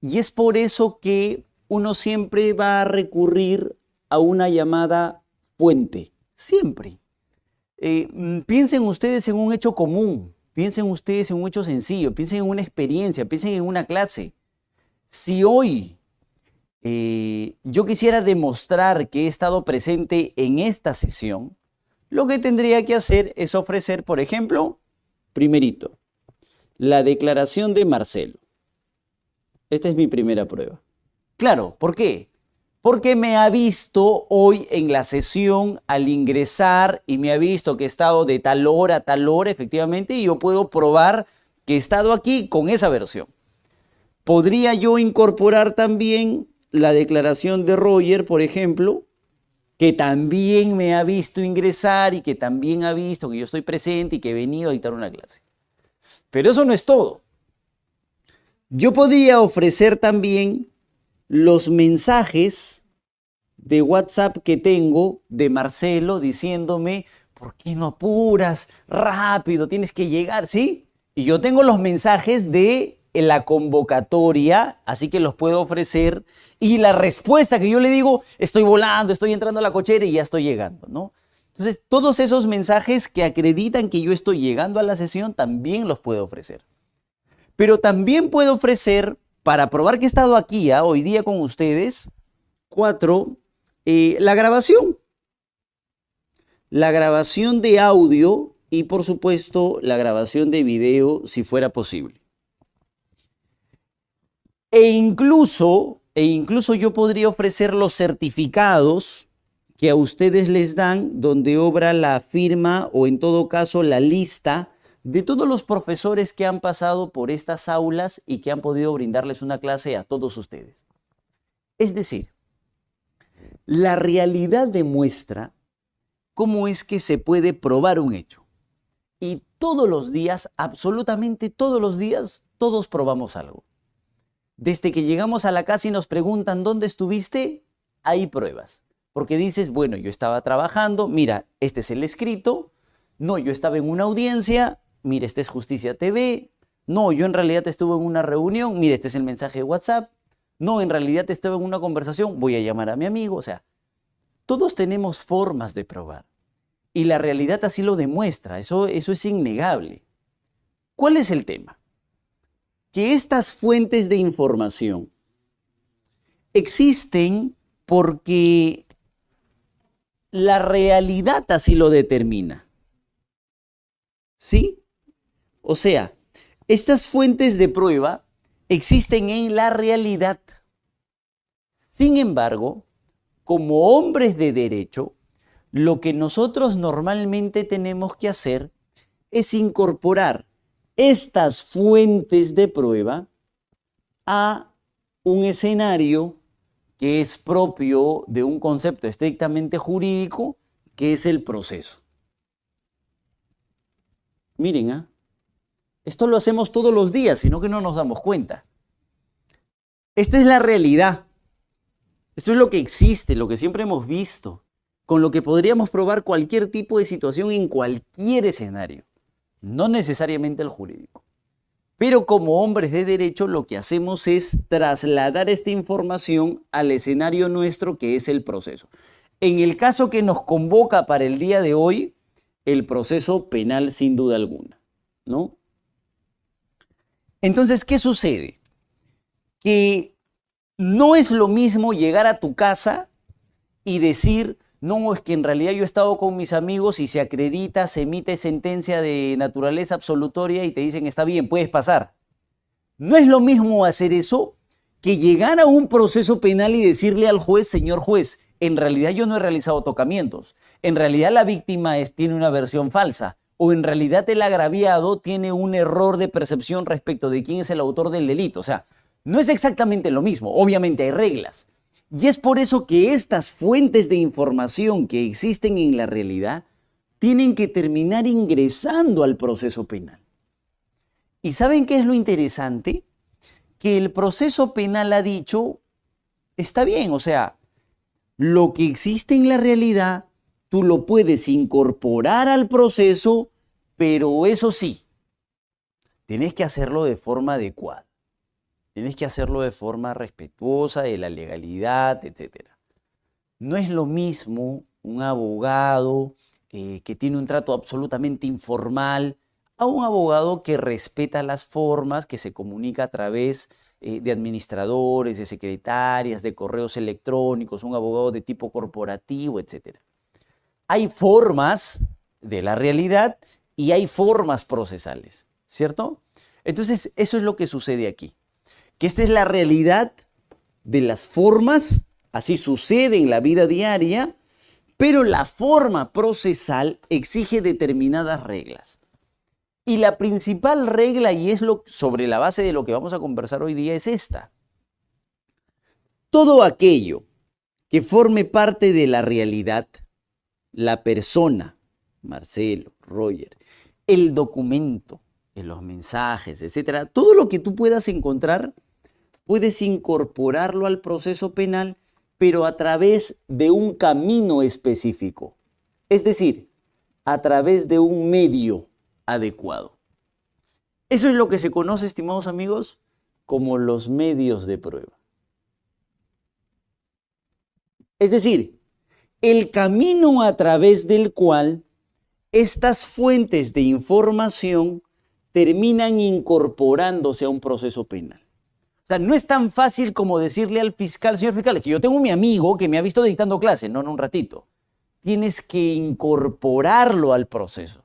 Y es por eso que uno siempre va a recurrir a una llamada fuente. Siempre. Piensen ustedes en un hecho común, piensen ustedes en un hecho sencillo, piensen en una experiencia, piensen en una clase. Si hoy yo quisiera demostrar que he estado presente en esta sesión, lo que tendría que hacer es ofrecer, por ejemplo, primerito, la declaración de Marcelo. Esta es mi primera prueba. Claro, ¿por qué? Porque me ha visto hoy en la sesión al ingresar y me ha visto que he estado de tal hora a tal hora, efectivamente, y yo puedo probar que he estado aquí con esa versión. ¿Podría yo incorporar también la declaración de Roger, por ejemplo, que también me ha visto ingresar y que también ha visto que yo estoy presente y que he venido a dictar una clase? Pero eso no es todo. Yo podría ofrecer también los mensajes de WhatsApp que tengo de Marcelo diciéndome, ¿por qué no apuras? Rápido, tienes que llegar, ¿sí? Y yo tengo los mensajes de la convocatoria, así que los puedo ofrecer. Y la respuesta que yo le digo, estoy volando, estoy entrando a la cochera y ya estoy llegando, ¿no? Entonces, todos esos mensajes que acreditan que yo estoy llegando a la sesión, también los puedo ofrecer. Pero también puedo ofrecer, para probar que he estado aquí hoy día con ustedes, 4, la grabación. La grabación de audio y, por supuesto, la grabación de video, si fuera posible. E incluso yo podría ofrecer los certificados que a ustedes les dan, donde obra la firma o en todo caso la lista de todos los profesores que han pasado por estas aulas y que han podido brindarles una clase a todos ustedes. Es decir, la realidad demuestra cómo es que se puede probar un hecho. Y todos los días, absolutamente todos los días, todos probamos algo. Desde que llegamos a la casa y nos preguntan ¿dónde estuviste? Hay pruebas. Porque dices, bueno, yo estaba trabajando, mira, este es el escrito, no, yo estaba en una audiencia, mira, este es Justicia TV, no, yo en realidad estuve en una reunión, mira, este es el mensaje de WhatsApp, no, en realidad estuve en una conversación, voy a llamar a mi amigo, o sea, todos tenemos formas de probar. Y la realidad así lo demuestra, eso es innegable. ¿Cuál es el tema? Que estas fuentes de información existen porque la realidad así lo determina. ¿Sí? O sea, estas fuentes de prueba existen en la realidad. Sin embargo, como hombres de derecho, lo que nosotros normalmente tenemos que hacer es incorporar estas fuentes de prueba a un escenario que es propio de un concepto estrictamente jurídico, que es el proceso. Miren, esto lo hacemos todos los días, sino que no nos damos cuenta. Esta es la realidad. Esto es lo que existe, lo que siempre hemos visto, con lo que podríamos probar cualquier tipo de situación en cualquier escenario, no necesariamente el jurídico. Pero como hombres de derecho lo que hacemos es trasladar esta información al escenario nuestro, que es el proceso. En el caso que nos convoca para el día de hoy, el proceso penal sin duda alguna, ¿no? Entonces, ¿qué sucede? Que no es lo mismo llegar a tu casa y decir, no, es que en realidad yo he estado con mis amigos y se acredita, se emite sentencia de naturaleza absolutoria y te dicen, está bien, puedes pasar. No es lo mismo hacer eso que llegar a un proceso penal y decirle al juez, señor juez, en realidad yo no he realizado tocamientos, en realidad la víctima tiene una versión falsa, o en realidad el agraviado tiene un error de percepción respecto de quién es el autor del delito. O sea, no es exactamente lo mismo, obviamente hay reglas. Y es por eso que estas fuentes de información que existen en la realidad tienen que terminar ingresando al proceso penal. ¿Y saben qué es lo interesante? Que el proceso penal ha dicho, está bien, o sea, lo que existe en la realidad, tú lo puedes incorporar al proceso, pero eso sí, tienes que hacerlo de forma adecuada. Tienes que hacerlo de forma respetuosa de la legalidad, etc. No es lo mismo un abogado que tiene un trato absolutamente informal a un abogado que respeta las formas, que se comunica a través de administradores, de secretarias, de correos electrónicos, un abogado de tipo corporativo, etc. Hay formas de la realidad y hay formas procesales, ¿cierto? Entonces, eso es lo que sucede aquí. Que esta es la realidad de las formas, así sucede en la vida diaria, pero la forma procesal exige determinadas reglas. Y la principal regla, y es sobre la base de lo que vamos a conversar hoy día, es esta. Todo aquello que forme parte de la realidad, la persona, Marcelo, Roger, el documento, los mensajes, etcétera, todo lo que tú puedas encontrar, puedes incorporarlo al proceso penal, pero a través de un camino específico. Es decir, a través de un medio adecuado. Eso es lo que se conoce, estimados amigos, como los medios de prueba. Es decir, el camino a través del cual estas fuentes de información terminan incorporándose a un proceso penal. O sea, no es tan fácil como decirle al fiscal, señor fiscal, que yo tengo mi amigo que me ha visto dictando clase, no en un ratito. Tienes que incorporarlo al proceso.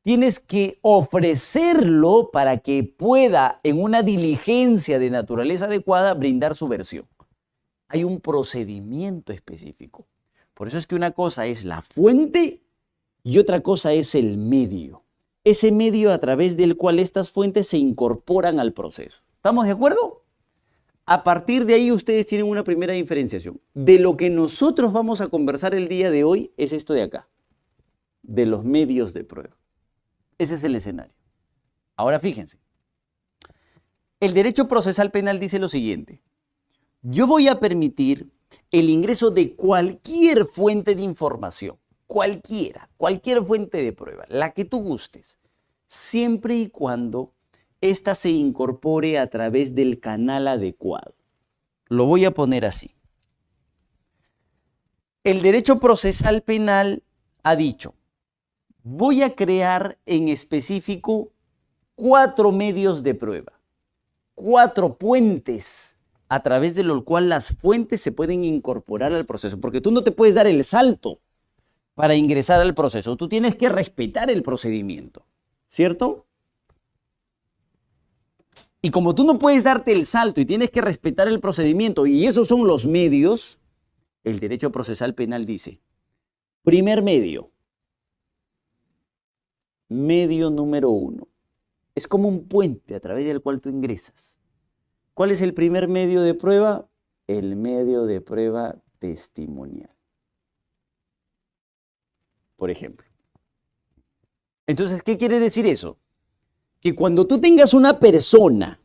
Tienes que ofrecerlo para que pueda, en una diligencia de naturaleza adecuada, brindar su versión. Hay un procedimiento específico. Por eso es que una cosa es la fuente y otra cosa es el medio. Ese medio a través del cual estas fuentes se incorporan al proceso. ¿Estamos de acuerdo? A partir de ahí ustedes tienen una primera diferenciación. De lo que nosotros vamos a conversar el día de hoy es esto de acá, de los medios de prueba. Ese es el escenario. Ahora fíjense, el derecho procesal penal dice lo siguiente. Yo voy a permitir el ingreso de cualquier fuente de información, cualquier fuente de prueba, la que tú gustes, siempre y cuando ésta se incorpore a través del canal adecuado. Lo voy a poner así. El derecho procesal penal ha dicho, voy a crear en específico 4 medios de prueba, 4 puentes a través de los cuales las fuentes se pueden incorporar al proceso, porque tú no te puedes dar el salto para ingresar al proceso, tú tienes que respetar el procedimiento, ¿cierto? Y como tú no puedes darte el salto y tienes que respetar el procedimiento, y esos son los medios, el derecho procesal penal dice, primer medio, medio número 1, es como un puente a través del cual tú ingresas. ¿Cuál es el primer medio de prueba? El medio de prueba testimonial. Por ejemplo. Entonces, ¿qué quiere decir eso? Que cuando tú tengas una persona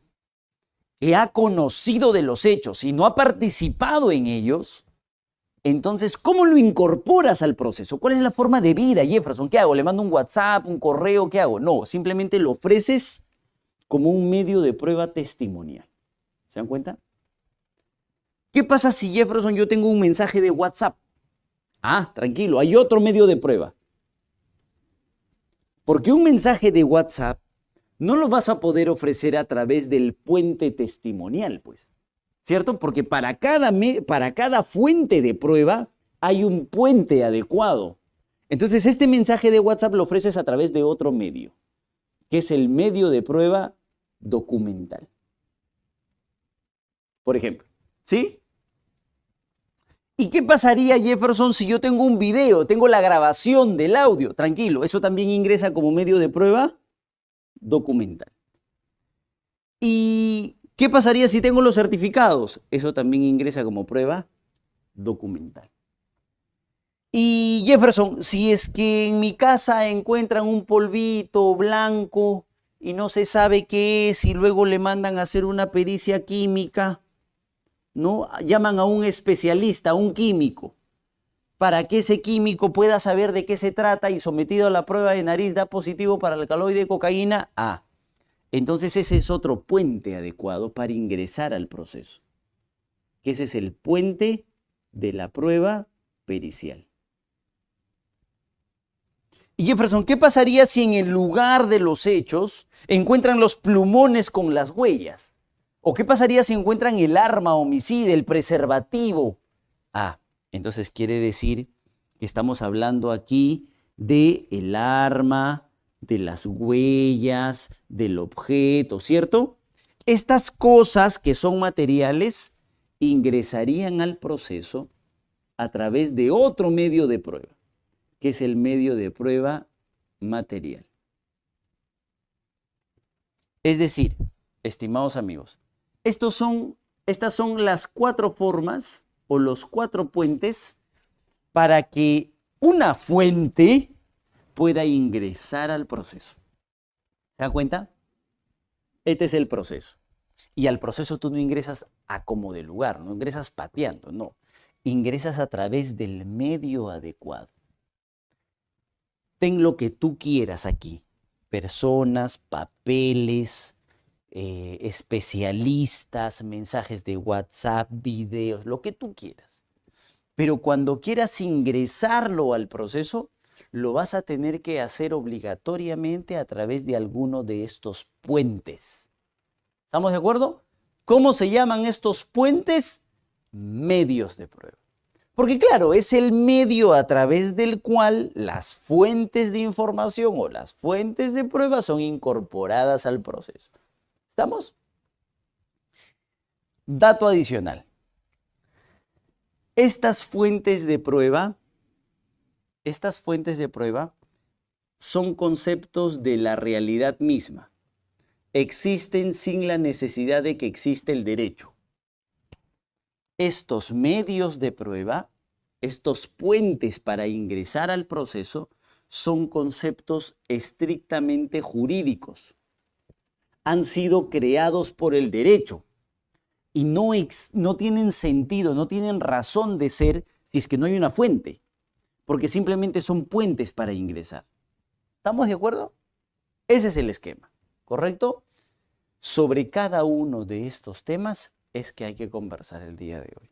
que ha conocido de los hechos y no ha participado en ellos, entonces, ¿cómo lo incorporas al proceso? ¿Cuál es la forma de vida, Jefferson? ¿Qué hago? ¿Le mando un WhatsApp, un correo? ¿Qué hago? No, simplemente lo ofreces como un medio de prueba testimonial. ¿Se dan cuenta? ¿Qué pasa si, Jefferson, yo tengo un mensaje de WhatsApp? Ah, tranquilo, hay otro medio de prueba. Porque un mensaje de WhatsApp no lo vas a poder ofrecer a través del puente testimonial, pues. ¿Cierto? Porque para cada fuente de prueba hay un puente adecuado. Entonces, este mensaje de WhatsApp lo ofreces a través de otro medio, que es el medio de prueba documental. Por ejemplo, ¿sí? ¿Y qué pasaría, Jefferson, si yo tengo un video, tengo la grabación del audio? Tranquilo, eso también ingresa como medio de prueba documental. ¿Y qué pasaría si tengo los certificados? Eso también ingresa como prueba documental. Y Jefferson, si es que en mi casa encuentran un polvito blanco y no se sabe qué es y luego le mandan a hacer una pericia química, ¿no? Llaman a un especialista, a un químico, para que ese químico pueda saber de qué se trata y sometido a la prueba de nariz da positivo para el alcaloide de cocaína. Ah, Entonces ese es otro puente adecuado para ingresar al proceso, que ese es el puente de la prueba pericial. Y Jefferson, ¿qué pasaría si en el lugar de los hechos encuentran los plumones con las huellas? ¿O qué pasaría si encuentran el arma homicida, el preservativo? Ah, entonces quiere decir que estamos hablando aquí de el arma, de las huellas, del objeto, ¿cierto? Estas cosas que son materiales ingresarían al proceso a través de otro medio de prueba, que es el medio de prueba material. Es decir, estimados amigos, estas son las 4 formas o los 4 puentes para que una fuente pueda ingresar al proceso. ¿Se dan cuenta? Este es el proceso. Y al proceso tú no ingresas a como de lugar, no ingresas pateando, no. Ingresas a través del medio adecuado. Ten lo que tú quieras aquí. Personas, papeles, especialistas, mensajes de WhatsApp, videos, lo que tú quieras. Pero cuando quieras ingresarlo al proceso, lo vas a tener que hacer obligatoriamente a través de alguno de estos puentes. ¿Estamos de acuerdo? ¿Cómo se llaman estos puentes? Medios de prueba. Porque claro, es el medio a través del cual las fuentes de información o las fuentes de prueba son incorporadas al proceso. ¿Estamos? Dato adicional. Estas fuentes de prueba son conceptos de la realidad misma. Existen sin la necesidad de que exista el derecho. Estos medios de prueba, estos puentes para ingresar al proceso, son conceptos estrictamente jurídicos. Han sido creados por el derecho y no tienen sentido, no tienen razón de ser si es que no hay una fuente, porque simplemente son puentes para ingresar. ¿Estamos de acuerdo? Ese es el esquema, ¿correcto? Sobre cada uno de estos temas es que hay que conversar el día de hoy.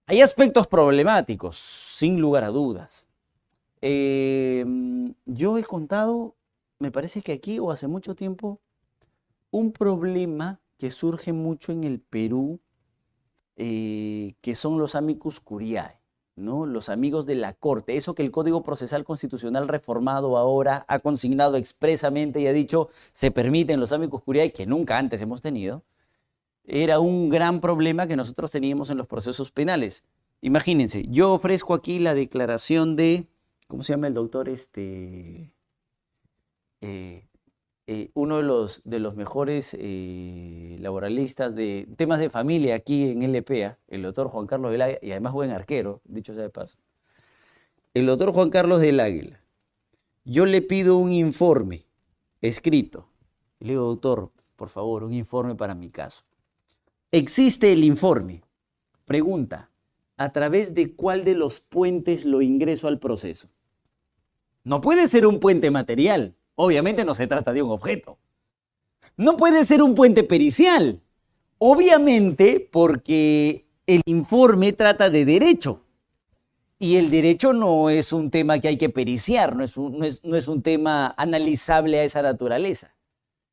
Hay aspectos problemáticos, sin lugar a dudas. Yo he contado, me parece que aquí o hace mucho tiempo, un problema que surge mucho en el Perú, que son los amicus curiae, ¿no? Los amigos de la Corte. Eso que el Código Procesal Constitucional reformado ahora ha consignado expresamente y ha dicho se permiten los amicus curiae, que nunca antes hemos tenido. Era un gran problema que nosotros teníamos en los procesos penales. Imagínense, yo ofrezco aquí la declaración de, ¿cómo se llama el doctor? Uno de los mejores laboralistas de temas de familia aquí en LPA, el doctor Juan Carlos del Águila, y además buen arquero, dicho sea de paso. El doctor Juan Carlos del Águila, yo le pido un informe escrito. Le digo, doctor, por favor, un informe para mi caso. Existe el informe. Pregunta, ¿a través de cuál de los puentes lo ingreso al proceso? No puede ser un puente material. Obviamente no se trata de un objeto. No puede ser un puente pericial. Obviamente porque el informe trata de derecho. Y el derecho no es un tema que hay que periciar, no es un tema analizable a esa naturaleza.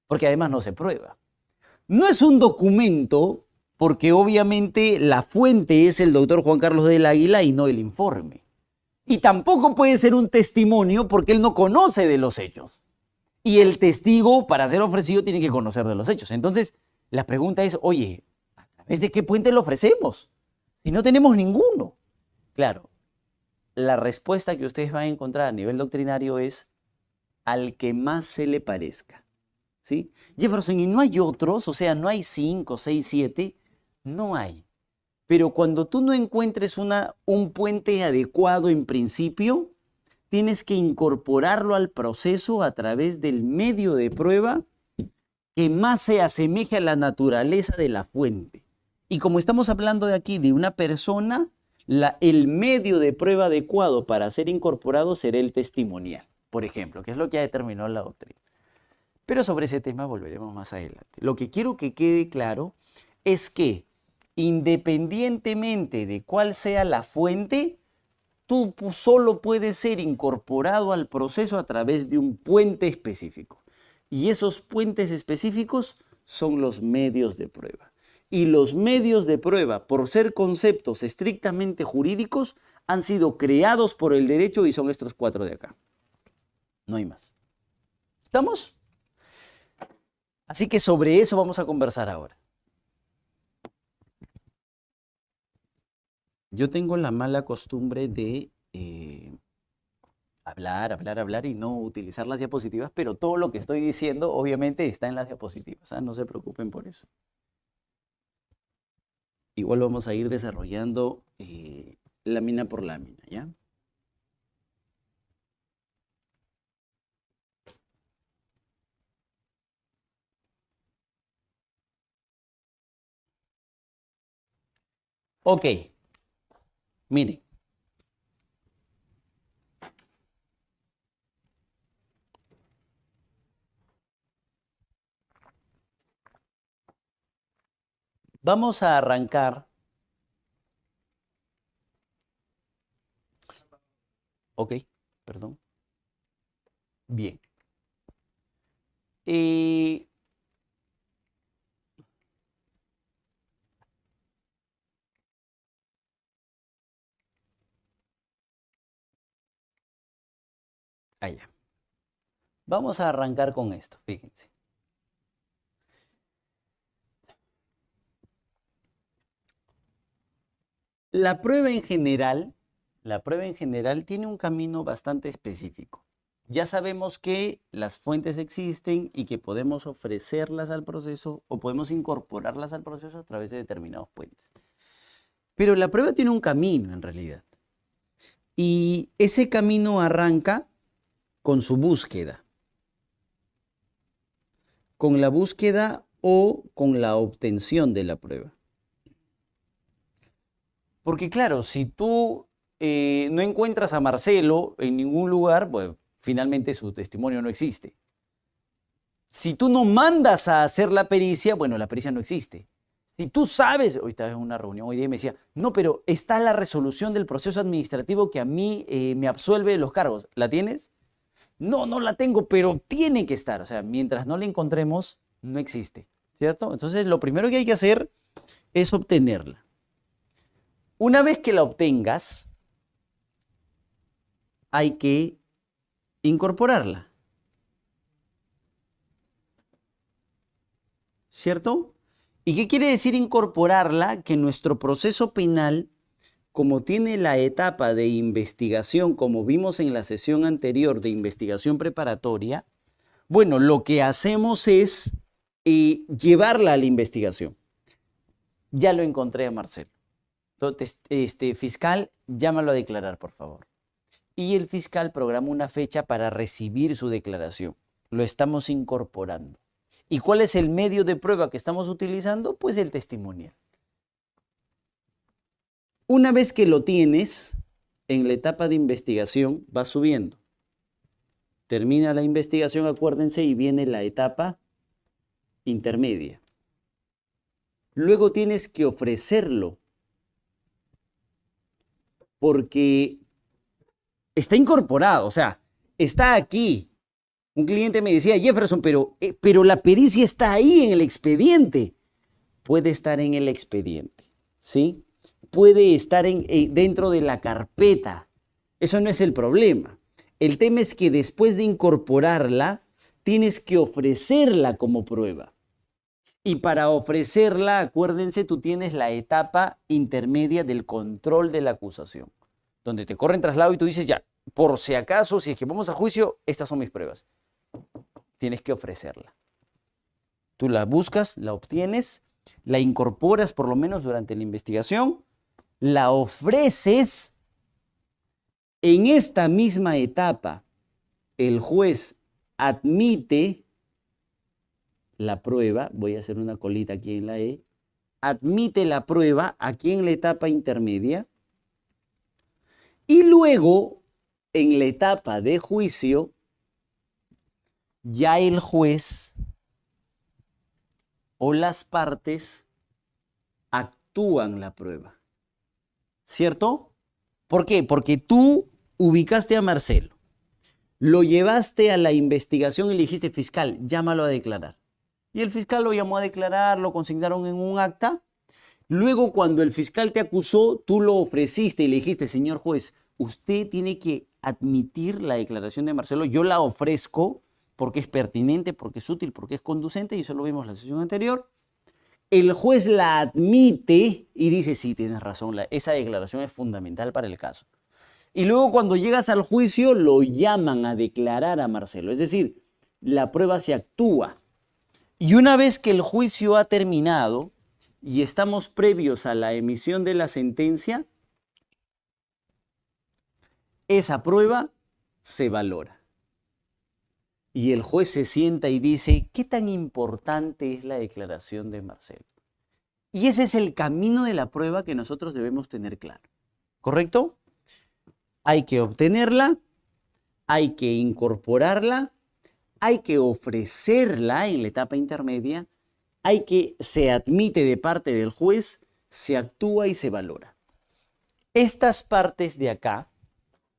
Porque además no se prueba. No es un documento porque obviamente la fuente es el doctor Juan Carlos del Águila y no el informe. Y tampoco puede ser un testimonio porque él no conoce de los hechos. Y el testigo, para ser ofrecido, tiene que conocer de los hechos. Entonces, la pregunta es, oye, ¿a través de qué puente lo ofrecemos? Si no tenemos ninguno. Claro, la respuesta que ustedes van a encontrar a nivel doctrinario es al que más se le parezca. ¿Sí? Jefferson, ¿y no hay otros? O sea, ¿no hay 5, 6, 7? No hay. Pero cuando tú no encuentres un puente adecuado en principio, tienes que incorporarlo al proceso a través del medio de prueba que más se asemeje a la naturaleza de la fuente. Y como estamos hablando de aquí de una persona, el medio de prueba adecuado para ser incorporado será el testimonial, por ejemplo, que es lo que ha determinado la doctrina. Pero sobre ese tema volveremos más adelante. Lo que quiero que quede claro es que independientemente de cuál sea la fuente, tú solo puedes ser incorporado al proceso a través de un puente específico. Y esos puentes específicos son los medios de prueba. Y los medios de prueba, por ser conceptos estrictamente jurídicos, han sido creados por el derecho y son estos 4 de acá. No hay más. ¿Estamos? Así que sobre eso vamos a conversar ahora. Yo tengo la mala costumbre de hablar y no utilizar las diapositivas, pero todo lo que estoy diciendo obviamente está en las diapositivas, ¿ah? No se preocupen por eso. Igual vamos a ir desarrollando lámina por lámina, ¿ya? Ok, miren. Vamos a arrancar. Ok, perdón. Bien. Allá. Vamos a arrancar con esto, fíjense. La prueba en general tiene un camino bastante específico. Ya sabemos que las fuentes existen y que podemos ofrecerlas al proceso o podemos incorporarlas al proceso a través de determinados puentes. Pero la prueba tiene un camino en realidad. Y ese camino arranca con su búsqueda. Con la búsqueda o con la obtención de la prueba. Porque claro, si tú no encuentras a Marcelo en ningún lugar, pues finalmente su testimonio no existe. Si tú no mandas a hacer la pericia, bueno, la pericia no existe. Si tú sabes, hoy estaba en una reunión hoy día y me decía, no, pero está la resolución del proceso administrativo que a mí me absuelve de los cargos. ¿La tienes? No, no la tengo, pero tiene que estar. O sea, mientras no la encontremos, no existe, ¿cierto? Entonces, lo primero que hay que hacer es obtenerla. Una vez que la obtengas, hay que incorporarla. ¿Cierto? ¿Y qué quiere decir incorporarla? Que nuestro proceso penal, como tiene la etapa de investigación, como vimos en la sesión anterior de investigación preparatoria, bueno, lo que hacemos es llevarla a la investigación. Ya lo encontré a Marcelo. Entonces, fiscal, llámalo a declarar, por favor. Y el fiscal programa una fecha para recibir su declaración. Lo estamos incorporando. ¿Y cuál es el medio de prueba que estamos utilizando? Pues el testimonial. Una vez que lo tienes, en la etapa de investigación va subiendo. Termina la investigación, acuérdense, y viene la etapa intermedia. Luego tienes que ofrecerlo, porque está incorporado, o sea, está aquí. Un cliente me decía, Jefferson, pero la pericia está ahí en el expediente. Puede estar en el expediente, ¿sí? Puede estar dentro de la carpeta. Eso no es el problema. El tema es que después de incorporarla, tienes que ofrecerla como prueba. Y para ofrecerla, acuérdense, tú tienes la etapa intermedia del control de la acusación, donde te corren traslado y tú dices, ya, por si acaso, si es que vamos a juicio, estas son mis pruebas. Tienes que ofrecerla. Tú la buscas, la obtienes, la incorporas por lo menos durante la investigación, la ofreces. En esta misma etapa, el juez admite la prueba, voy a hacer una colita aquí en la E, admite la prueba aquí en la etapa intermedia y luego en la etapa de juicio ya el juez o las partes actúan la prueba. ¿Cierto? ¿Por qué? Porque tú ubicaste a Marcelo, lo llevaste a la investigación y le dijiste, fiscal, llámalo a declarar. Y el fiscal lo llamó a declarar, lo consignaron en un acta. Luego, cuando el fiscal te acusó, tú lo ofreciste y le dijiste, señor juez, usted tiene que admitir la declaración de Marcelo. Yo la ofrezco porque es pertinente, porque es útil, porque es conducente, y eso lo vimos en la sesión anterior. El juez la admite y dice, sí, tienes razón, esa declaración es fundamental para el caso. Y luego cuando llegas al juicio lo llaman a declarar a Marcelo. Es decir, la prueba se actúa. Y una vez que el juicio ha terminado y estamos previos a la emisión de la sentencia, esa prueba se valora. Y el juez se sienta y dice, ¿qué tan importante es la declaración de Marcelo? Y ese es el camino de la prueba que nosotros debemos tener claro. ¿Correcto? Hay que obtenerla, hay que incorporarla, hay que ofrecerla en la etapa intermedia, hay que se admite de parte del juez, se actúa y se valora. Estas partes de acá,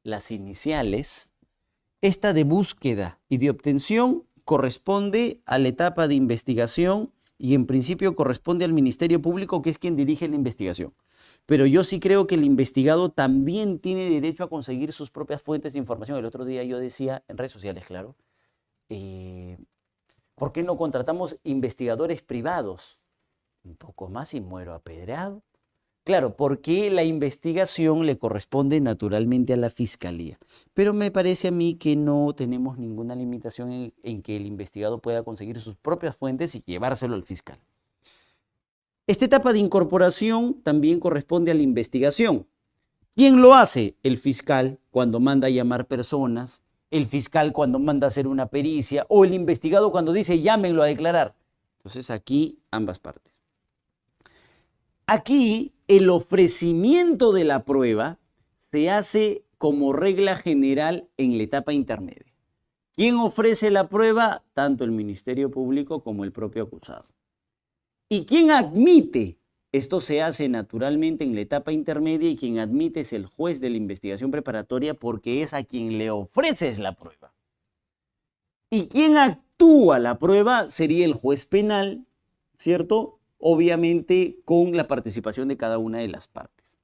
las iniciales, esta de búsqueda y de obtención corresponde a la etapa de investigación y en principio corresponde al Ministerio Público, que es quien dirige la investigación. Pero yo sí creo que el investigado también tiene derecho a conseguir sus propias fuentes de información. El otro día yo decía, en redes sociales, claro, ¿por qué no contratamos investigadores privados? Un poco más y muero apedreado. Claro, porque la investigación le corresponde naturalmente a la fiscalía. Pero me parece a mí que no tenemos ninguna limitación en que el investigado pueda conseguir sus propias fuentes y llevárselo al fiscal. Esta etapa de incorporación también corresponde a la investigación. ¿Quién lo hace? El fiscal cuando manda a llamar personas, el fiscal cuando manda a hacer una pericia o el investigado cuando dice llámenlo a declarar. Entonces aquí ambas partes. Aquí el ofrecimiento de la prueba se hace como regla general en la etapa intermedia. ¿Quién ofrece la prueba? Tanto el Ministerio Público como el propio acusado. ¿Y quién admite? Esto se hace naturalmente en la etapa intermedia y quien admite es el juez de la investigación preparatoria porque es a quien le ofreces la prueba. ¿Y quién actúa la prueba? Sería el juez penal, ¿cierto? Obviamente con la participación de cada una de las partes.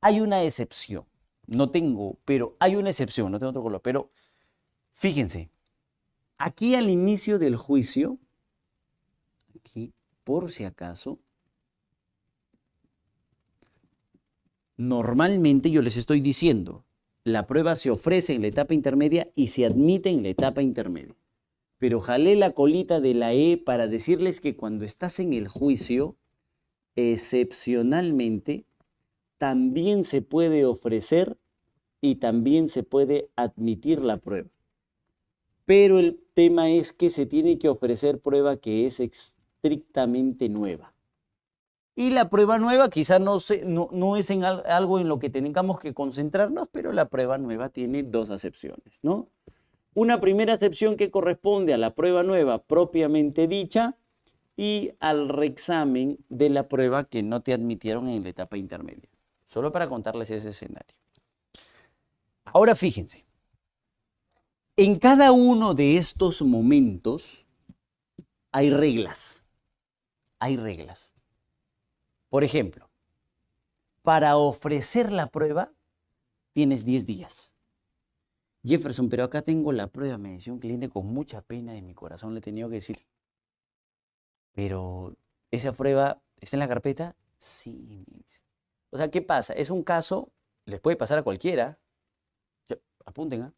Hay una excepción, pero hay una excepción, no tengo otro color, pero fíjense, aquí al inicio del juicio, aquí por si acaso, normalmente yo les estoy diciendo, la prueba se ofrece en la etapa intermedia y se admite en la etapa intermedia. Pero jalé la colita de la E para decirles que cuando estás en el juicio, excepcionalmente, también se puede ofrecer y también se puede admitir la prueba. Pero el tema es que se tiene que ofrecer prueba que es estrictamente nueva. Y la prueba nueva quizá no es en algo en lo que tengamos que concentrarnos, pero la prueba nueva tiene dos acepciones, ¿no? Una primera acepción que corresponde a la prueba nueva propiamente dicha y al reexamen de la prueba que no te admitieron en la etapa intermedia. Solo para contarles ese escenario. Ahora fíjense, en cada uno de estos momentos hay reglas. Hay reglas. Por ejemplo, para ofrecer la prueba tienes 10 días. Jefferson, pero acá tengo la prueba, me decía un cliente con mucha pena de mi corazón, le he tenido que decir. Pero, ¿esa prueba está en la carpeta? Sí, me dice. O sea, ¿qué pasa? Es un caso, les puede pasar a cualquiera. Apunten, ¿ah?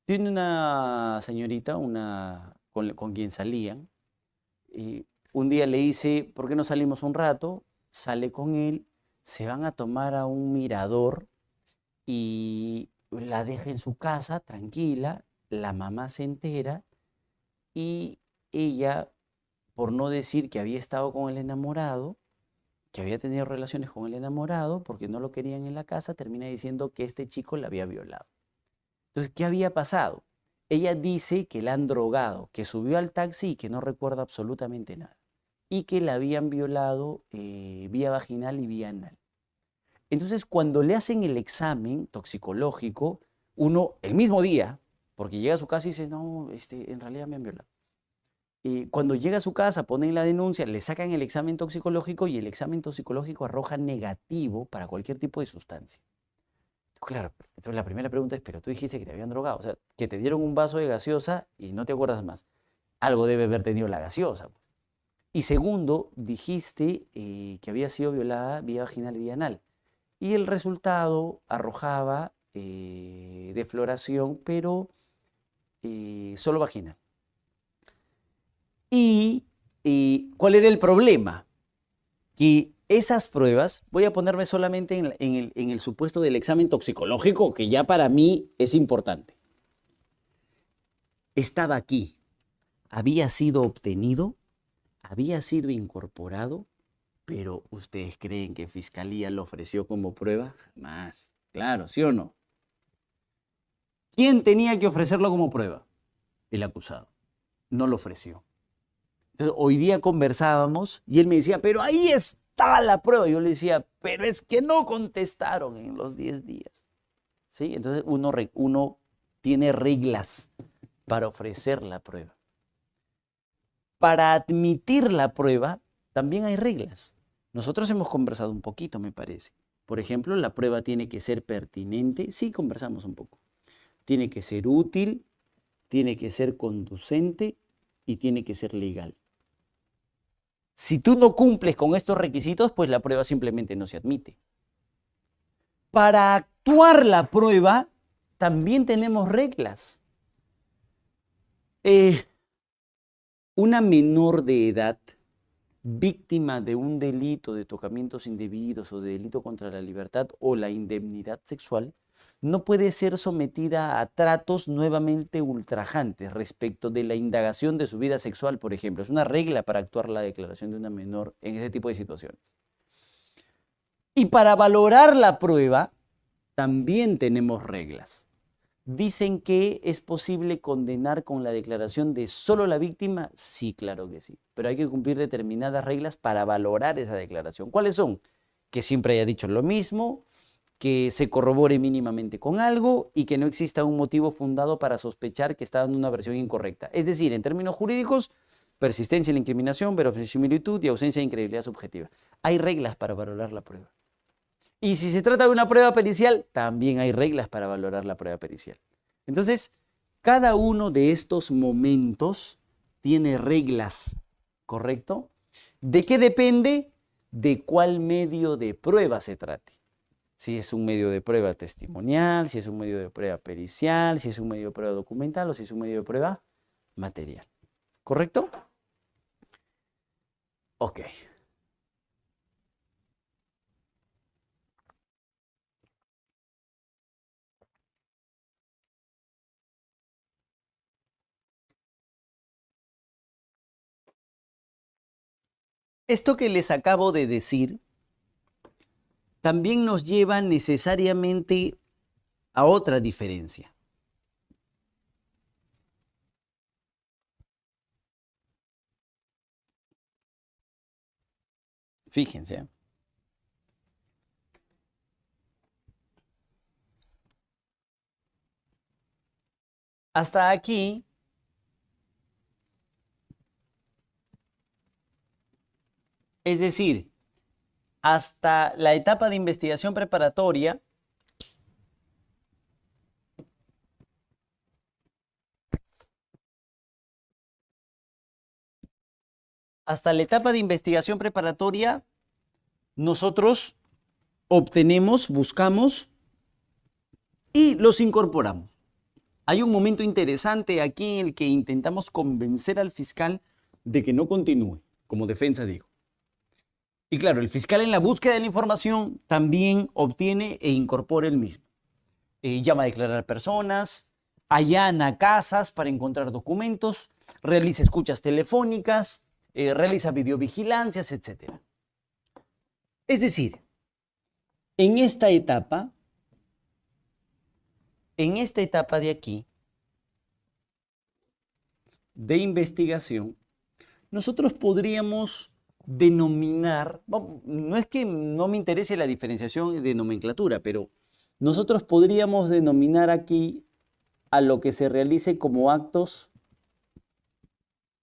Tiene una señorita, con quien salían, y un día le dice, ¿por qué no salimos un rato? Sale con él, se van a tomar a un mirador y la deja en su casa, tranquila, la mamá se entera y ella, por no decir que había estado con el enamorado, que había tenido relaciones con el enamorado, porque no lo querían en la casa, termina diciendo que este chico la había violado. Entonces, ¿qué había pasado? ella dice que la han drogado, que subió al taxi y que no recuerda absolutamente nada. Y que la habían violado vía vaginal y vía anal. Entonces, cuando le hacen el examen toxicológico, uno, el mismo día, porque llega a su casa y dice, no, en realidad me han violado. Cuando llega a su casa, ponen la denuncia, le sacan el examen toxicológico y el examen toxicológico arroja negativo para cualquier tipo de sustancia. Claro, entonces la primera pregunta es, pero tú dijiste que te habían drogado, o sea, que te dieron un vaso de gaseosa y no te acuerdas más. Algo debe haber tenido la gaseosa. Y segundo, dijiste que había sido violada vía vaginal y vía anal. Y el resultado arrojaba defloración, pero solo vaginal. ¿Cuál era el problema? Que esas pruebas, voy a ponerme solamente en el supuesto del examen toxicológico, que ya para mí es importante. Estaba aquí, había sido obtenido, había sido incorporado, pero ¿ustedes creen que Fiscalía lo ofreció como prueba? Jamás. Claro, ¿sí o no? ¿Quién tenía que ofrecerlo como prueba? El acusado. No lo ofreció. Entonces, hoy día conversábamos y él me decía, pero ahí está la prueba. Yo le decía, pero es que no contestaron en los 10 días. ¿Sí? Entonces, uno tiene reglas para ofrecer la prueba. Para admitir la prueba, también hay reglas. Nosotros hemos conversado un poquito, me parece. Por ejemplo, la prueba tiene que ser pertinente. Sí, conversamos un poco. Tiene que ser útil, tiene que ser conducente y tiene que ser legal. Si tú no cumples con estos requisitos, pues la prueba simplemente no se admite. Para actuar la prueba, también tenemos reglas. Una menor de edad, víctima de un delito de tocamientos indebidos o de delito contra la libertad o la indemnidad sexual, no puede ser sometida a tratos nuevamente ultrajantes respecto de la indagación de su vida sexual, por ejemplo. Es una regla para actuar la declaración de una menor en ese tipo de situaciones. Y para valorar la prueba, también tenemos reglas. ¿Dicen que es posible condenar con la declaración de solo la víctima? Sí, claro que sí. Pero hay que cumplir determinadas reglas para valorar esa declaración. ¿Cuáles son? Que siempre haya dicho lo mismo, que se corrobore mínimamente con algo y que no exista un motivo fundado para sospechar que está dando una versión incorrecta. Es decir, en términos jurídicos, persistencia en la incriminación, verosimilitud y ausencia de incredibilidad subjetiva. Hay reglas para valorar la prueba. Y si se trata de una prueba pericial, también hay reglas para valorar la prueba pericial. Entonces, cada uno de estos momentos tiene reglas, ¿correcto? ¿De qué depende? De cuál medio de prueba se trate. Si es un medio de prueba testimonial, si es un medio de prueba pericial, si es un medio de prueba documental o si es un medio de prueba material. ¿Correcto? Ok. Esto que les acabo de decir también nos lleva necesariamente a otra diferencia. Fíjense. Hasta aquí es decir, hasta la etapa de investigación preparatoria, nosotros obtenemos, buscamos y los incorporamos. Hay un momento interesante aquí en el que intentamos convencer al fiscal de que no continúe, como defensa digo. Y claro, el fiscal en la búsqueda de la información también obtiene e incorpora el mismo. Llama a declarar personas, allana casas para encontrar documentos, realiza escuchas telefónicas, realiza videovigilancias, etc. Es decir, en esta etapa de aquí, de investigación, nosotros podríamos denominar, no es que no me interese la diferenciación de nomenclatura, pero nosotros podríamos denominar aquí a lo que se realice como actos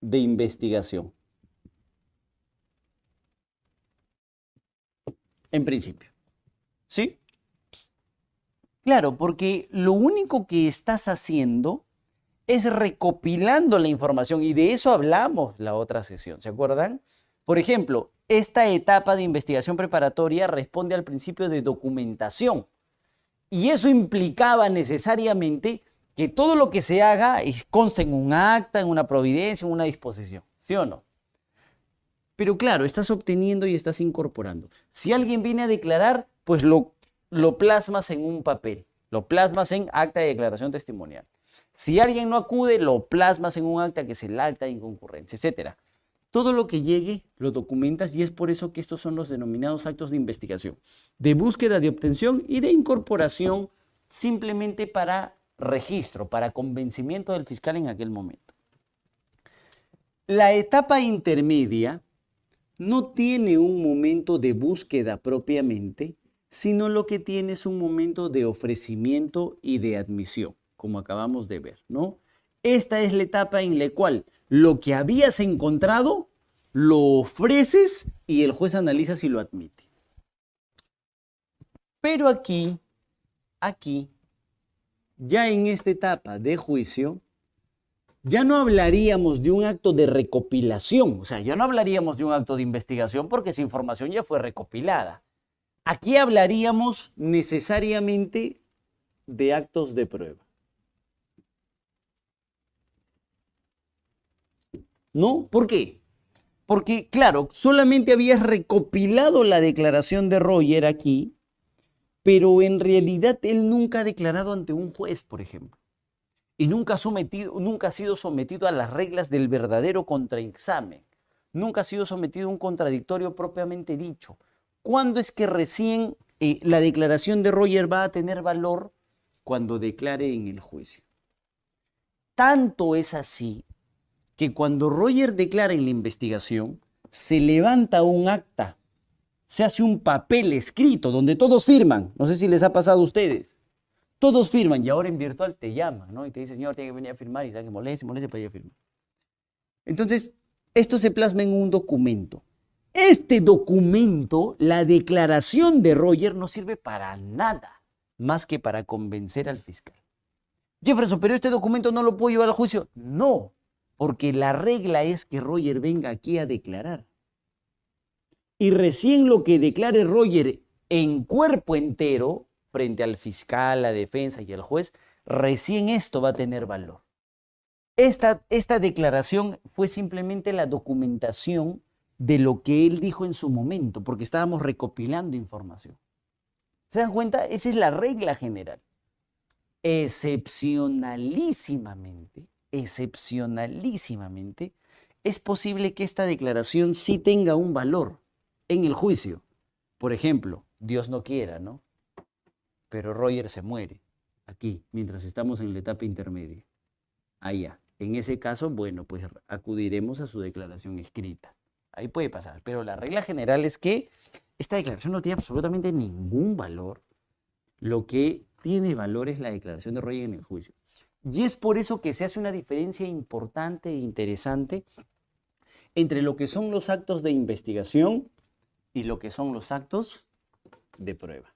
de investigación. En principio. ¿Sí? Claro, porque lo único que estás haciendo es recopilando la información y de eso hablamos la otra sesión, ¿se acuerdan? Por ejemplo, esta etapa de investigación preparatoria responde al principio de documentación y eso implicaba necesariamente que todo lo que se haga conste en un acta, en una providencia, en una disposición, ¿sí o no? Pero claro, estás obteniendo y estás incorporando. Si alguien viene a declarar, pues lo plasmas en un papel, lo plasmas en acta de declaración testimonial. Si alguien no acude, lo plasmas en un acta que es el acta de inconcurrencia, etc. Todo lo que llegue lo documentas y es por eso que estos son los denominados actos de investigación, de búsqueda, de obtención y de incorporación simplemente para registro, para convencimiento del fiscal en aquel momento. La etapa intermedia no tiene un momento de búsqueda propiamente, sino lo que tiene es un momento de ofrecimiento y de admisión, como acabamos de ver, ¿no? Esta es la etapa en la cual lo que habías encontrado lo ofreces y el juez analiza si lo admite. Pero aquí, ya en esta etapa de juicio, ya no hablaríamos de un acto de recopilación, o sea, ya no hablaríamos de un acto de investigación porque esa información ya fue recopilada. Aquí hablaríamos necesariamente de actos de prueba. ¿No? ¿Por qué? Porque, claro, solamente habías recopilado la declaración de Roger aquí, pero en realidad él nunca ha declarado ante un juez, por ejemplo. Y nunca ha sido sometido a las reglas del verdadero contraexamen. Nunca ha sido sometido a un contradictorio propiamente dicho. ¿Cuándo es que recién la declaración de Roger va a tener valor? Cuando declare en el juicio. Tanto es así que cuando Roger declara en la investigación, se levanta un acta, se hace un papel escrito donde todos firman. No sé si les ha pasado a ustedes. Todos firman y ahora en virtual te llaman, ¿no? Y te dicen, señor, tiene que venir a firmar y que moleste para ir a firmar. Entonces, esto se plasma en un documento. Este documento, la declaración de Roger, no sirve para nada más que para convencer al fiscal. Jefferson, pero este documento no lo puedo llevar al juicio. No, porque la regla es que Roger venga aquí a declarar. Y recién lo que declare Roger en cuerpo entero, frente al fiscal, la defensa y al juez, recién esto va a tener valor. Esta declaración fue simplemente la documentación de lo que él dijo en su momento, porque estábamos recopilando información. ¿Se dan cuenta? Esa es la regla general. Excepcionalísimamente, es posible que esta declaración sí tenga un valor en el juicio. Por ejemplo, Dios no quiera, ¿no? Pero Roger se muere aquí, mientras estamos en la etapa intermedia. Allá. En ese caso, bueno, pues acudiremos a su declaración escrita. Ahí puede pasar. Pero la regla general es que esta declaración no tiene absolutamente ningún valor. Lo que tiene valor es la declaración de Roger en el juicio. Y es por eso que se hace una diferencia importante e interesante entre lo que son los actos de investigación y lo que son los actos de prueba.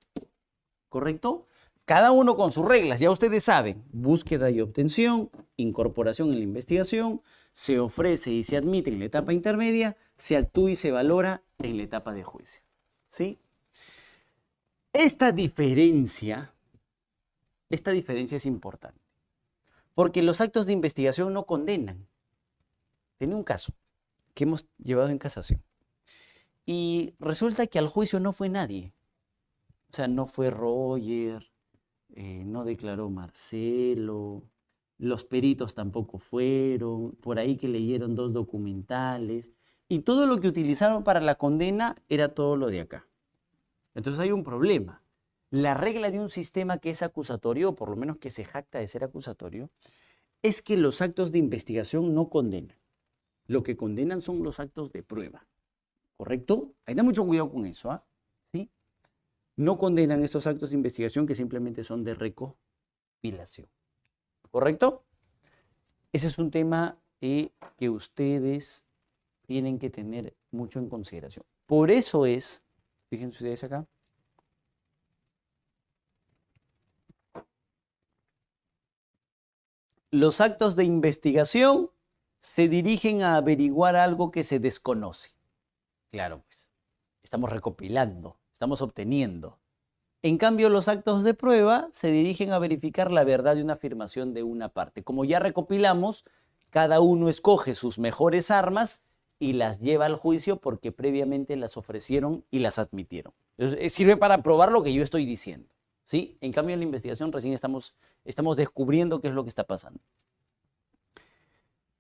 ¿Correcto? Cada uno con sus reglas, ya ustedes saben, búsqueda y obtención, incorporación en la investigación, se ofrece y se admite en la etapa intermedia, se actúa y se valora en la etapa de juicio. ¿Sí? Esta diferencia es importante, porque los actos de investigación no condenan. Tenía un caso que hemos llevado en casación y resulta que al juicio no fue nadie. O sea, no fue Roger, no declaró Marcelo, los peritos tampoco fueron, por ahí que leyeron 2 documentales, y todo lo que utilizaron para la condena era todo lo de acá. Entonces hay un problema. La regla de un sistema que es acusatorio, o por lo menos que se jacta de ser acusatorio, es que los actos de investigación no condenan. Lo que condenan son los actos de prueba. ¿Correcto? Hay que tener mucho cuidado con eso, ¿ah? ¿Sí? No condenan estos actos de investigación que simplemente son de recopilación. ¿Correcto? Ese es un tema que ustedes tienen que tener mucho en consideración. Por eso es, fíjense ustedes acá, los actos de investigación se dirigen a averiguar algo que se desconoce. Claro, pues, estamos recopilando, estamos obteniendo. En cambio, los actos de prueba se dirigen a verificar la verdad de una afirmación de una parte. Como ya recopilamos, cada uno escoge sus mejores armas y las lleva al juicio porque previamente las ofrecieron y las admitieron. Entonces, sirve para probar lo que yo estoy diciendo, ¿sí? En cambio, en la investigación recién estamos descubriendo qué es lo que está pasando.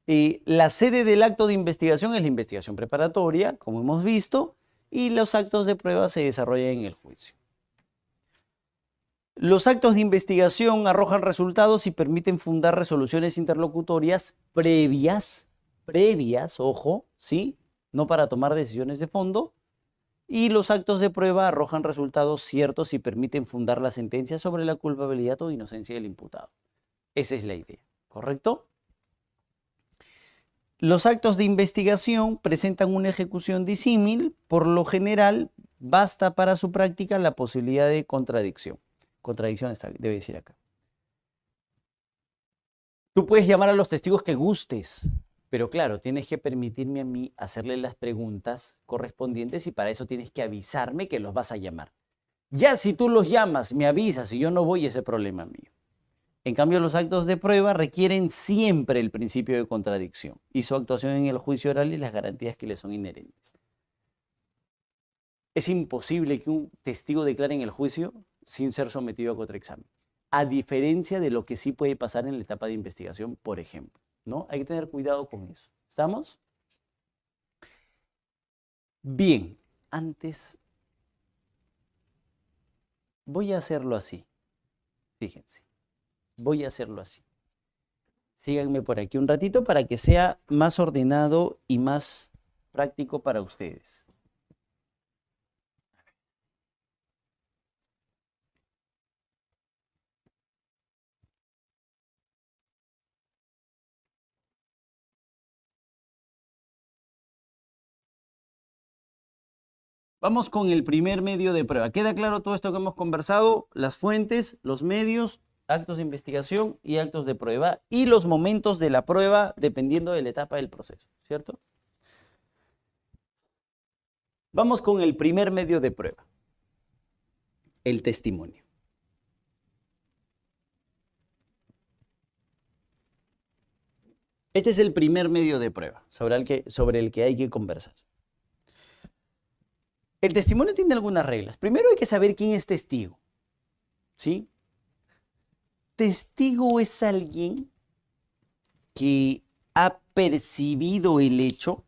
La sede del acto de investigación es la investigación preparatoria, como hemos visto, y los actos de prueba se desarrollan en el juicio. Los actos de investigación arrojan resultados y permiten fundar resoluciones interlocutorias previas, ojo, ¿sí? No para tomar decisiones de fondo. Y los actos de prueba arrojan resultados ciertos y permiten fundar la sentencia sobre la culpabilidad o inocencia del imputado. Esa es la idea, ¿correcto? Los actos de investigación presentan una ejecución disímil, por lo general basta para su práctica la posibilidad de contradicción. Contradicción debe decir acá. Tú puedes llamar a los testigos que gustes, pero claro, tienes que permitirme a mí hacerle las preguntas correspondientes y para eso tienes que avisarme que los vas a llamar. Ya si tú los llamas, me avisas y yo no voy, ese problema mío. En cambio, los actos de prueba requieren siempre el principio de contradicción y su actuación en el juicio oral y las garantías que le son inherentes. Es imposible que un testigo declare en el juicio sin ser sometido a contraexamen, a diferencia de lo que sí puede pasar en la etapa de investigación, por ejemplo, ¿no? Hay que tener cuidado con eso. ¿Estamos? Bien, antes voy a hacerlo así. Fíjense, voy a hacerlo así. Síganme por aquí un ratito para que sea más ordenado y más práctico para ustedes. Vamos con el primer medio de prueba. ¿Queda claro todo esto que hemos conversado? Las fuentes, los medios, actos de investigación y actos de prueba y los momentos de la prueba dependiendo de la etapa del proceso, ¿cierto? Vamos con el primer medio de prueba, el testimonio. Este es el primer medio de prueba sobre el que hay que conversar. El testimonio tiene algunas reglas. Primero hay que saber quién es testigo, ¿sí? Testigo es alguien que ha percibido el hecho. O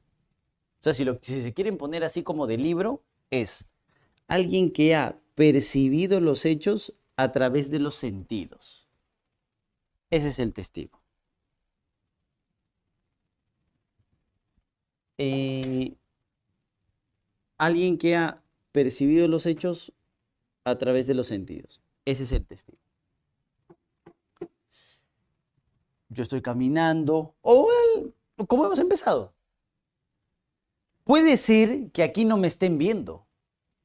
sea, si se quieren poner así como de libro, es alguien que ha percibido los hechos a través de los sentidos. Ese es el testigo. Alguien que ha percibido los hechos a través de los sentidos. Ese es el testigo. Yo estoy caminando, ¿cómo hemos empezado? Puede ser que aquí no me estén viendo,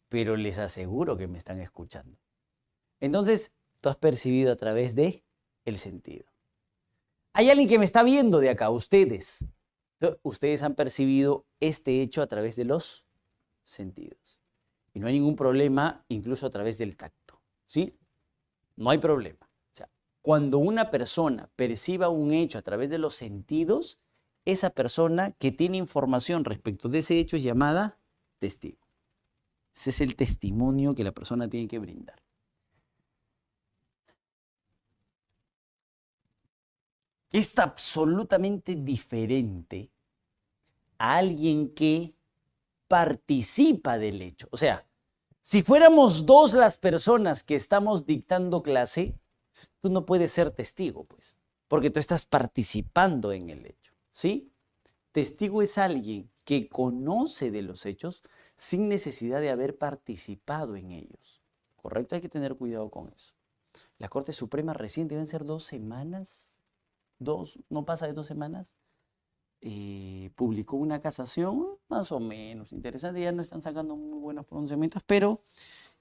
pero les aseguro que me están escuchando. Entonces, tú has percibido a través de el sentido. Hay alguien que me está viendo de acá, ustedes. Ustedes han percibido este hecho a través de los sentidos. Y no hay ningún problema, incluso a través del tacto, ¿sí? No hay problema. O sea, cuando una persona perciba un hecho a través de los sentidos, esa persona que tiene información respecto de ese hecho es llamada testigo. Ese es el testimonio que la persona tiene que brindar. Es absolutamente diferente a alguien que participa del hecho. O sea, si fuéramos dos las personas que estamos dictando clase, tú no puedes ser testigo, pues. porque tú estás participando en el hecho, ¿sí? Testigo es alguien que conoce de los hechos sin necesidad de haber participado en ellos. ¿Correcto? Hay que tener cuidado con eso. La Corte Suprema recién deben ser 2 semanas, no pasa de 2 semanas, publicó una casación más o menos interesante. Ya no están sacando muy buenos pronunciamientos, pero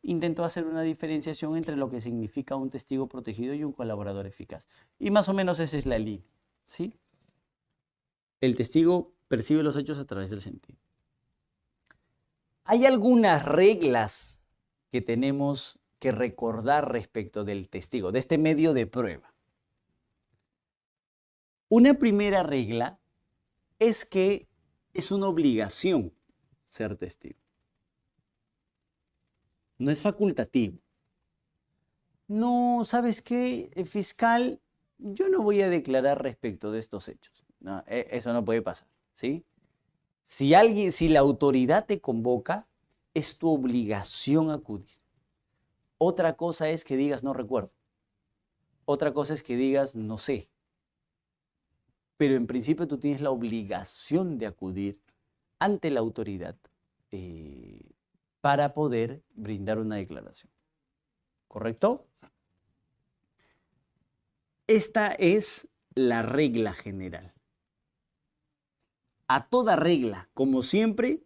intentó hacer una diferenciación entre lo que significa un testigo protegido y un colaborador eficaz. Y más o menos esa es la línea, ¿sí? El testigo percibe los hechos a través del sentido. Hay algunas reglas que tenemos que recordar respecto del testigo, de este medio de prueba. Una primera regla es que es una obligación ser testigo. No es facultativo. No, ¿sabes qué, fiscal? Yo no voy a declarar respecto de estos hechos. No, eso no puede pasar, ¿sí? Si la autoridad te convoca, es tu obligación acudir. Otra cosa es que digas no recuerdo. Otra cosa es que digas no sé. Pero en principio tú tienes la obligación de acudir ante la autoridad para poder brindar una declaración. ¿Correcto? Esta es la regla general. A toda regla, como siempre,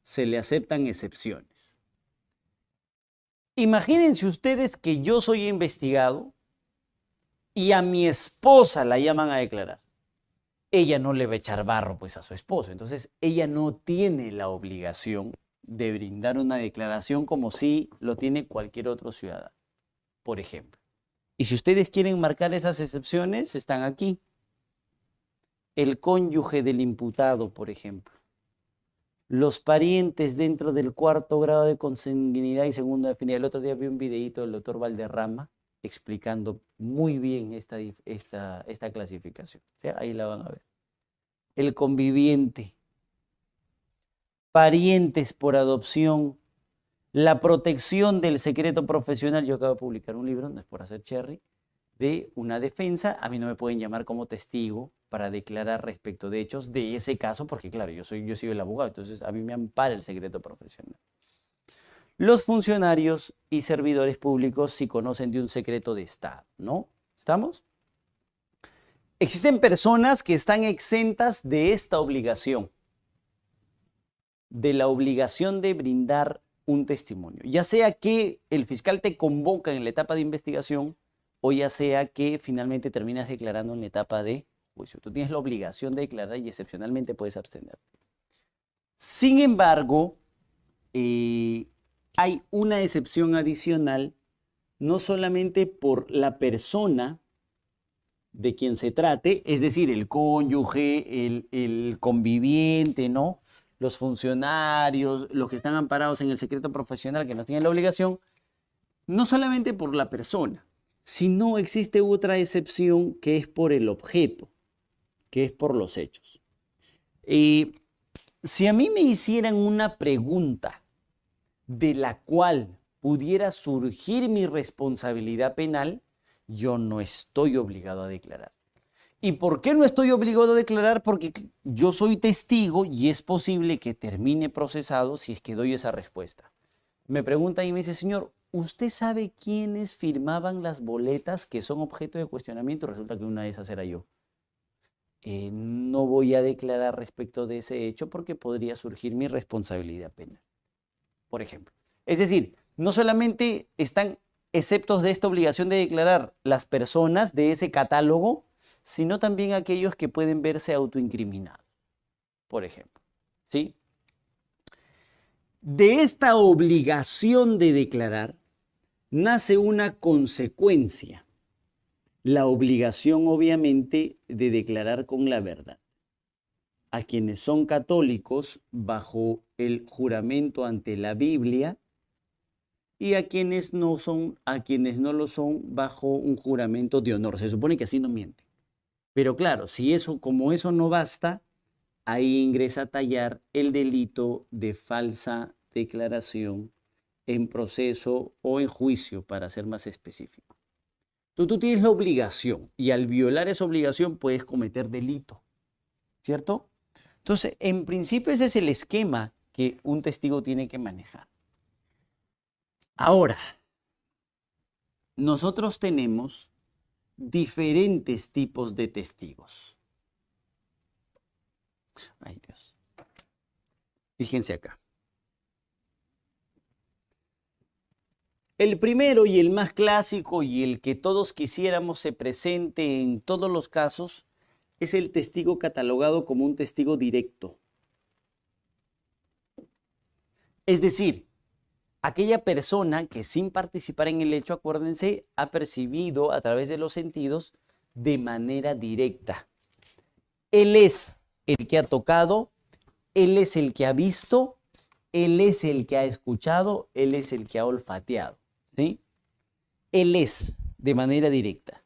se le aceptan excepciones. Imagínense ustedes que yo soy investigado y a mi esposa la llaman a declarar. Ella no le va a echar barro pues a su esposo, entonces ella no tiene la obligación de brindar una declaración como si lo tiene cualquier otro ciudadano, por ejemplo. Y si ustedes quieren marcar esas excepciones, están aquí. El cónyuge del imputado, por ejemplo. Los parientes dentro del 4º grado de consanguinidad y segunda afinidad. El otro día vi un videíto del doctor Valderrama explicando muy bien esta clasificación. O sea, ahí la van a ver. El conviviente, parientes por adopción, la protección del secreto profesional. Yo acabo de publicar un libro, no es por hacer cherry, de una defensa. A mí no me pueden llamar como testigo para declarar respecto de hechos de ese caso, porque claro, yo soy el abogado, entonces a mí me ampara el secreto profesional. Los funcionarios y servidores públicos si conocen de un secreto de Estado, ¿no? ¿Estamos? Existen personas que están exentas de esta obligación, de la obligación de brindar un testimonio, ya sea que el fiscal te convoca en la etapa de investigación o ya sea que finalmente terminas declarando en la etapa de juicio. Tú tienes la obligación de declarar y excepcionalmente puedes abstenerte. Sin embargo, hay una excepción adicional, no solamente por la persona de quien se trate, es decir, el cónyuge, el conviviente, ¿no? Los funcionarios, los que están amparados en el secreto profesional, que no tienen la obligación, no solamente por la persona, sino existe otra excepción que es por el objeto, que es por los hechos. Si a mí me hicieran una pregunta de la cual pudiera surgir mi responsabilidad penal, yo no estoy obligado a declarar. ¿Y por qué no estoy obligado a declarar? Porque yo soy testigo y es posible que termine procesado si es que doy esa respuesta. Me pregunta y me dice, señor, ¿usted sabe quiénes firmaban las boletas que son objeto de cuestionamiento? Resulta que una de esas era yo. No voy a declarar respecto de ese hecho porque podría surgir mi responsabilidad penal, por ejemplo. Es decir, no solamente están exceptos de esta obligación de declarar las personas de ese catálogo, sino también aquellos que pueden verse autoincriminados, por ejemplo. ¿Sí? De esta obligación de declarar nace una consecuencia, la obligación obviamente de declarar con la verdad. A quienes son católicos bajo el juramento ante la Biblia y a quienes no lo son bajo un juramento de honor. Se supone que así no mienten. Pero claro, como eso no basta, ahí ingresa a tallar el delito de falsa declaración en proceso o en juicio, para ser más específico. Tú tienes la obligación y al violar esa obligación puedes cometer delito, ¿cierto? Entonces, en principio ese es el esquema que un testigo tiene que manejar. Ahora, nosotros tenemos diferentes tipos de testigos. Ay, Dios. Fíjense acá. El primero y el más clásico y el que todos quisiéramos se presente en todos los casos es el testigo catalogado como un testigo directo. Es decir, aquella persona que sin participar en el hecho, acuérdense, ha percibido a través de los sentidos de manera directa. Él es el que ha tocado, él es el que ha visto, él es el que ha escuchado, él es el que ha olfateado. ¿Sí? Él es de manera directa.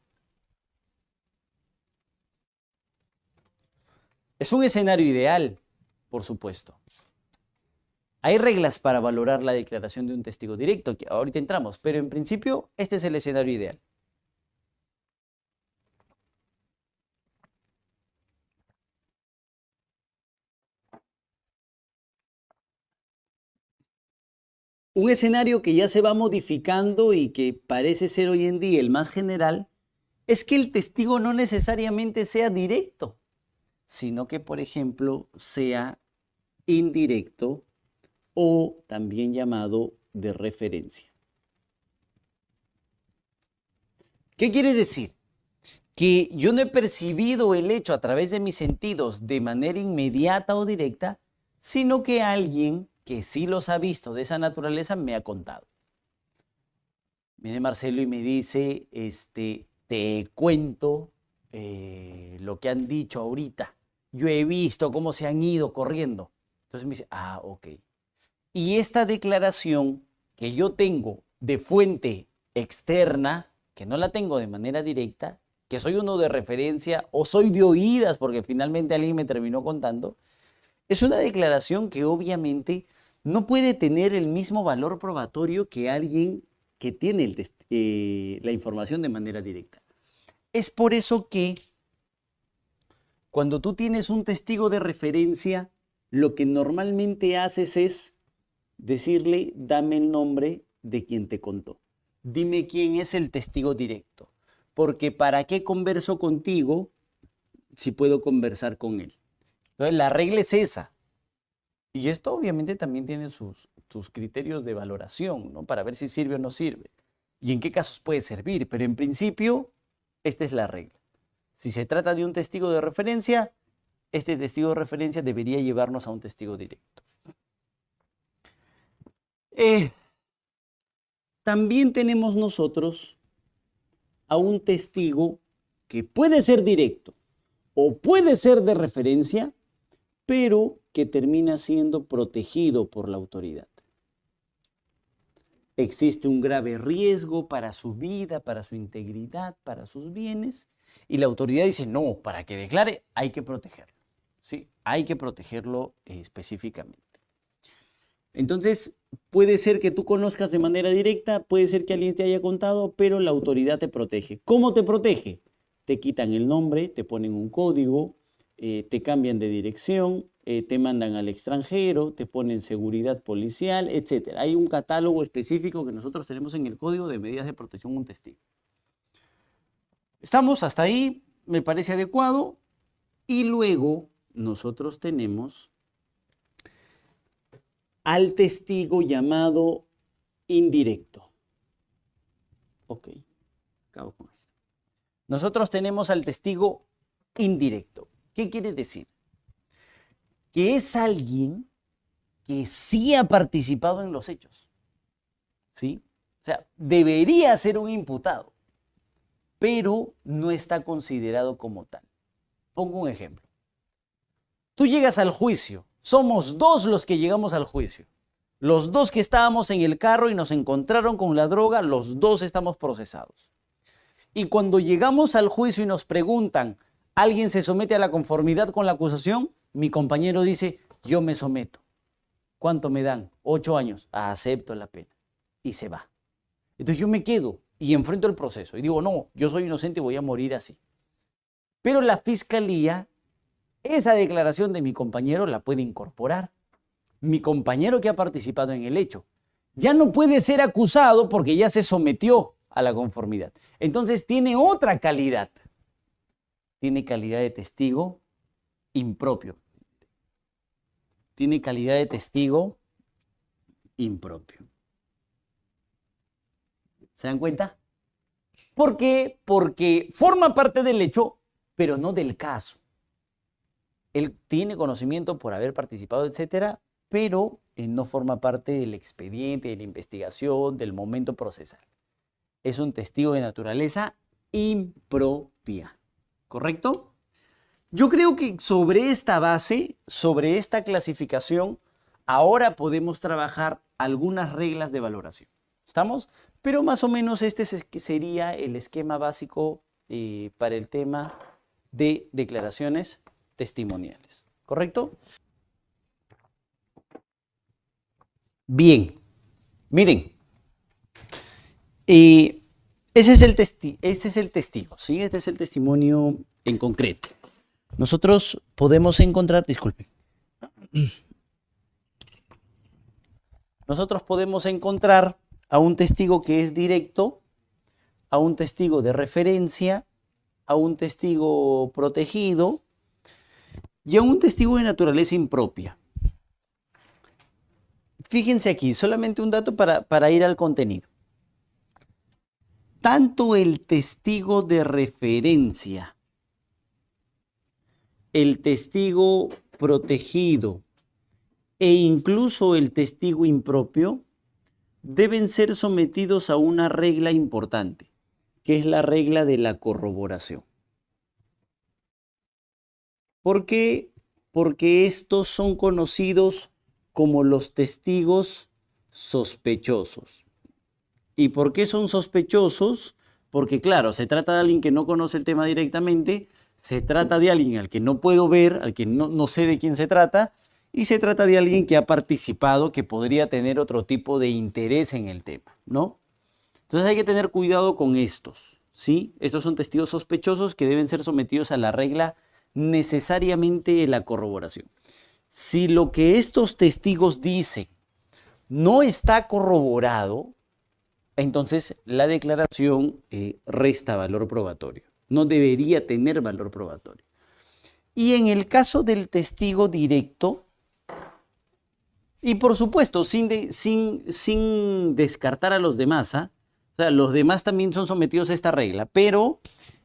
Es un escenario ideal, por supuesto. Hay reglas para valorar la declaración de un testigo directo, que ahorita entramos, pero en principio este es el escenario ideal. Un escenario que ya se va modificando y que parece ser hoy en día el más general es que el testigo no necesariamente sea directo, sino que, por ejemplo, sea indirecto o también llamado de referencia. ¿Qué quiere decir? Que yo no he percibido el hecho a través de mis sentidos de manera inmediata o directa, sino que alguien que sí los ha visto de esa naturaleza me ha contado. Viene Marcelo y me dice, te cuento lo que han dicho ahorita. Yo he visto cómo se han ido corriendo. Entonces me dice, ok. Y esta declaración que yo tengo de fuente externa, que no la tengo de manera directa, que soy uno de referencia o soy de oídas porque finalmente alguien me terminó contando, es una declaración que obviamente no puede tener el mismo valor probatorio que alguien que tiene la información de manera directa. Es por eso que cuando tú tienes un testigo de referencia, lo que normalmente haces es decirle, dame el nombre de quien te contó. Dime quién es el testigo directo. Porque ¿para qué converso contigo si puedo conversar con él? Entonces la regla es esa. Y esto obviamente también tiene sus criterios de valoración, ¿no? Para ver si sirve o no sirve. Y en qué casos puede servir. Pero en principio, esta es la regla. Si se trata de un testigo de referencia, este testigo de referencia debería llevarnos a un testigo directo. También tenemos nosotros a un testigo que puede ser directo o puede ser de referencia, pero que termina siendo protegido por la autoridad. Existe un grave riesgo para su vida, para su integridad, para sus bienes, y la autoridad dice, no, para que declare hay que protegerlo. ¿Sí? Hay que protegerlo específicamente. Entonces, puede ser que tú conozcas de manera directa, puede ser que alguien te haya contado, pero la autoridad te protege. ¿Cómo te protege? Te quitan el nombre, te ponen un código, te cambian de dirección, te mandan al extranjero, te ponen seguridad policial, etc. Hay un catálogo específico que nosotros tenemos en el Código de Medidas de Protección a un Testigo. Estamos hasta ahí, me parece adecuado, y luego nosotros tenemos al testigo llamado indirecto. Ok, acabo con esto. Nosotros tenemos al testigo indirecto. ¿Qué quiere decir? Que es alguien que sí ha participado en los hechos. ¿Sí? O sea, debería ser un imputado, pero no está considerado como tal. Pongo un ejemplo. Tú llegas al juicio. Somos dos los que llegamos al juicio. Los dos que estábamos en el carro y nos encontraron con la droga, los dos estamos procesados. Y cuando llegamos al juicio y nos preguntan, ¿alguien se somete a la conformidad con la acusación? Mi compañero dice, yo me someto. ¿Cuánto me dan? 8 años. Acepto la pena. Y se va. Entonces yo me quedo. y enfrento el proceso y digo, no, yo soy inocente y voy a morir así. Pero la fiscalía, esa declaración de mi compañero la puede incorporar. Mi compañero que ha participado en el hecho ya no puede ser acusado porque ya se sometió a la conformidad. Entonces tiene otra calidad. Tiene calidad de testigo impropio. Tiene calidad de testigo impropio. ¿Se dan cuenta? ¿Por qué? Porque forma parte del hecho, pero no del caso. Él tiene conocimiento por haber participado, etcétera, pero no forma parte del expediente, de la investigación, del momento procesal. Es un testigo de naturaleza impropia. ¿Correcto? Yo creo que sobre esta base, sobre esta clasificación, ahora podemos trabajar algunas reglas de valoración. ¿Estamos? Pero más o menos este sería el esquema básico para el tema de declaraciones testimoniales. ¿Correcto? Bien. Miren. Ese es el testigo, ¿sí? Este es el testimonio en concreto. Nosotros podemos encontrar, disculpen. Nosotros podemos encontrar a un testigo que es directo, a un testigo de referencia, a un testigo protegido y a un testigo de naturaleza impropia. Fíjense aquí, solamente un dato para ir al contenido. Tanto el testigo de referencia, el testigo protegido e incluso el testigo impropio deben ser sometidos a una regla importante, que es la regla de la corroboración. ¿Por qué? Porque estos son conocidos como los testigos sospechosos. ¿Y por qué son sospechosos? Porque claro, se trata de alguien que no conoce el tema directamente, se trata de alguien al que no puedo ver, al que no sé de quién se trata, y se trata de alguien que ha participado, que podría tener otro tipo de interés en el tema, ¿no? Entonces hay que tener cuidado con estos, ¿sí? Estos son testigos sospechosos que deben ser sometidos a la regla necesariamente de la corroboración. Si lo que estos testigos dicen no está corroborado, entonces la declaración resta valor probatorio. No debería tener valor probatorio. Y en el caso del testigo directo, y por supuesto, sin descartar a los demás, o sea, los demás también son sometidos a esta regla, pero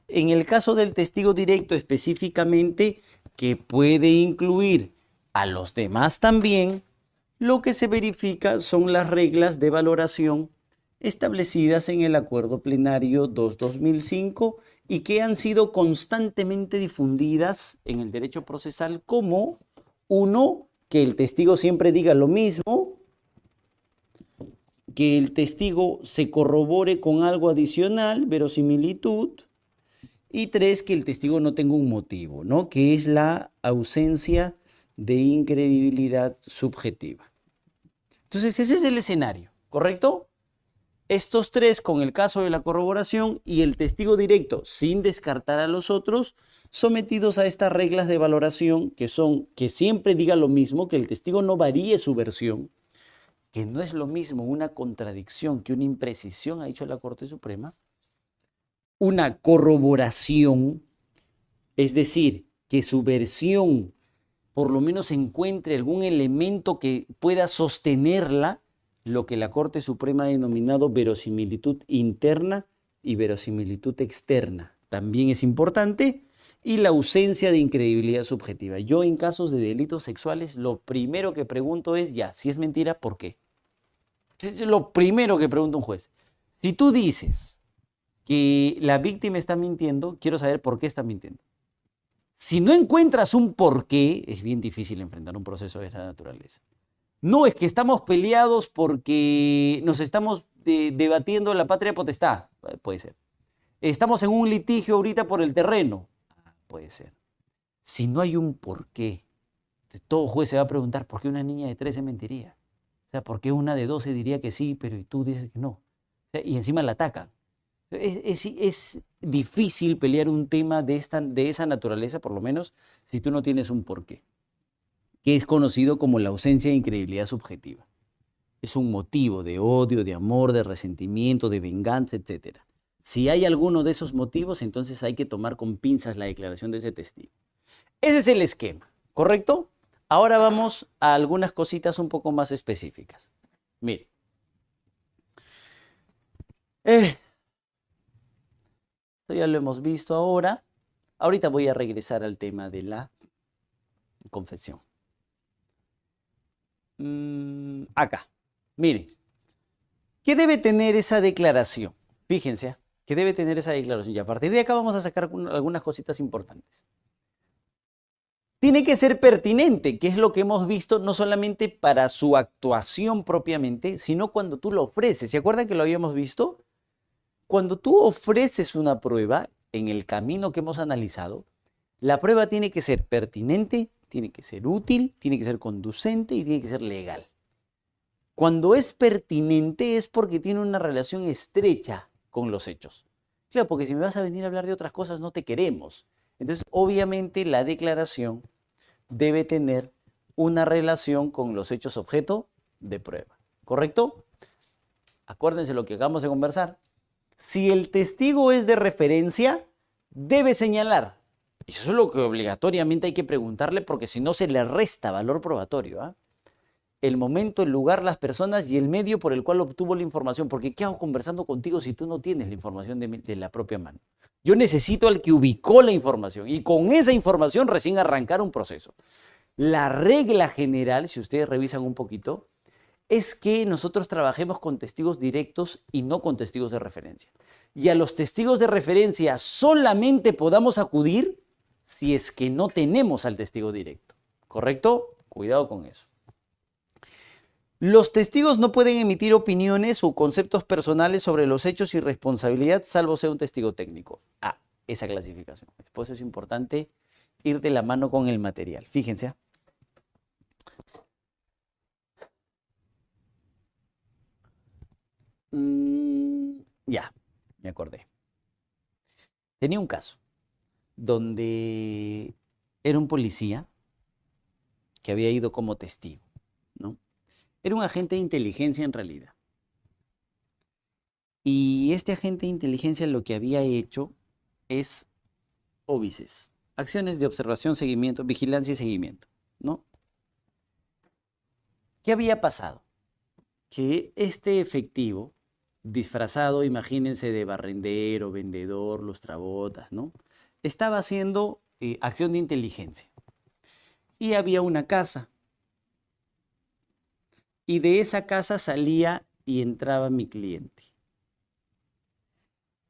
en el caso del testigo directo específicamente, que puede incluir a los demás también, lo que se verifica son las reglas de valoración establecidas en el Acuerdo Plenario 2/2005 y que han sido constantemente difundidas en el derecho procesal como, uno, que el testigo siempre diga lo mismo, que el testigo se corrobore con algo adicional, verosimilitud, y tres, que el testigo no tenga un motivo, ¿no? Que es la ausencia de incredibilidad subjetiva. Entonces, ese es el escenario, ¿correcto? Estos tres, con el caso de la corroboración y el testigo directo, sin descartar a los otros, sometidos a estas reglas de valoración, que son que siempre diga lo mismo, que el testigo no varíe su versión, que no es lo mismo una contradicción que una imprecisión, ha dicho la Corte Suprema, una corroboración, es decir, que su versión por lo menos encuentre algún elemento que pueda sostenerla, lo que la Corte Suprema ha denominado verosimilitud interna y verosimilitud externa. También es importante, y la ausencia de incredibilidad subjetiva. Yo en casos de delitos sexuales, lo primero que pregunto es, ya, si es mentira, ¿por qué? Es lo primero que pregunta un juez. Si tú dices que la víctima está mintiendo, quiero saber por qué está mintiendo. Si no encuentras un porqué, es bien difícil enfrentar un proceso de esa naturaleza. No, es que estamos peleados porque nos estamos debatiendo la patria potestad. Puede ser. Estamos en un litigio ahorita por el terreno. Puede ser. Si no hay un porqué, todo juez se va a preguntar por qué una niña de 13 mentiría. O sea, por qué una de 12 diría que sí, pero tú dices que no. O sea, y encima la atacan. Es difícil pelear un tema de esa naturaleza, por lo menos, si tú no tienes un porqué, que es conocido como la ausencia de incredibilidad subjetiva. Es un motivo de odio, de amor, de resentimiento, de venganza, etc. Si hay alguno de esos motivos, entonces hay que tomar con pinzas la declaración de ese testigo. Ese es el esquema, ¿correcto? Ahora vamos a algunas cositas un poco más específicas. Mire. Esto ya lo hemos visto ahora. Ahorita voy a regresar al tema de la confesión. Acá. Miren. ¿Qué debe tener esa declaración? Fíjense, ¿qué debe tener esa declaración? Y a partir de acá vamos a sacar algunas cositas importantes. Tiene que ser pertinente, que es lo que hemos visto, no solamente para su actuación propiamente, sino cuando tú lo ofreces. ¿Se acuerdan que lo habíamos visto? Cuando tú ofreces una prueba en el camino que hemos analizado, la prueba tiene que ser pertinente, tiene que ser útil, tiene que ser conducente y tiene que ser legal. Cuando es pertinente es porque tiene una relación estrecha con los hechos. Claro, porque si me vas a venir a hablar de otras cosas no te queremos. Entonces, obviamente, la declaración debe tener una relación con los hechos objeto de prueba. ¿Correcto? Acuérdense lo que acabamos de conversar. Si el testigo es de referencia, debe señalar. Y eso es lo que obligatoriamente hay que preguntarle porque si no se le resta valor probatorio. ¿Ah? El momento, el lugar, las personas y el medio por el cual obtuvo la información. Porque ¿qué hago conversando contigo si tú no tienes la información de la propia mano? Yo necesito al que ubicó la información y con esa información recién arrancar un proceso. La regla general, si ustedes revisan un poquito, es que nosotros trabajemos con testigos directos y no con testigos de referencia. Y a los testigos de referencia solamente podamos acudir si es que no tenemos al testigo directo. ¿Correcto? Cuidado con eso. Los testigos no pueden emitir opiniones o conceptos personales sobre los hechos y responsabilidad, salvo sea un testigo técnico. Esa clasificación. Por eso es importante ir de la mano con el material. Fíjense. Ya, me acordé. Tenía un caso donde era un policía que había ido como testigo, ¿no? Era un agente de inteligencia en realidad. Y este agente de inteligencia lo que había hecho es óbices, acciones de observación, seguimiento, vigilancia y seguimiento, ¿no? ¿Qué había pasado? Que este efectivo disfrazado, imagínense, de barrendero, vendedor, lustrabotas, ¿no? Estaba haciendo acción de inteligencia. Y había una casa. Y de esa casa salía y entraba mi cliente.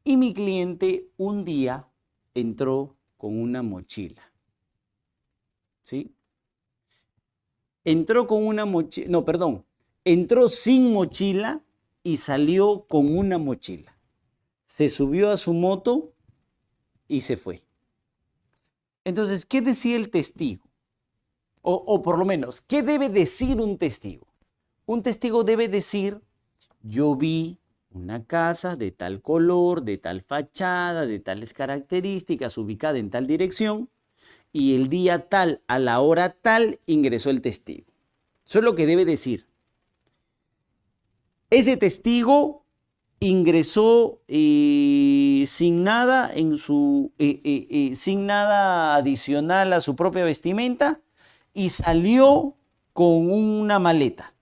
Y mi cliente un día entró con una mochila. ¿Sí? Entró con una mochila, no, perdón. Entró sin mochila y salió con una mochila. Se subió a su moto y se fue. Entonces, ¿qué decía el testigo? O por lo menos, ¿qué debe decir un testigo? Un testigo debe decir, yo vi una casa de tal color, de tal fachada, de tales características, ubicada en tal dirección, y el día tal, a la hora tal, ingresó el testigo. Eso es lo que debe decir. Ese testigo ingresó sin nada sin nada adicional a su propia vestimenta y salió con una maleta.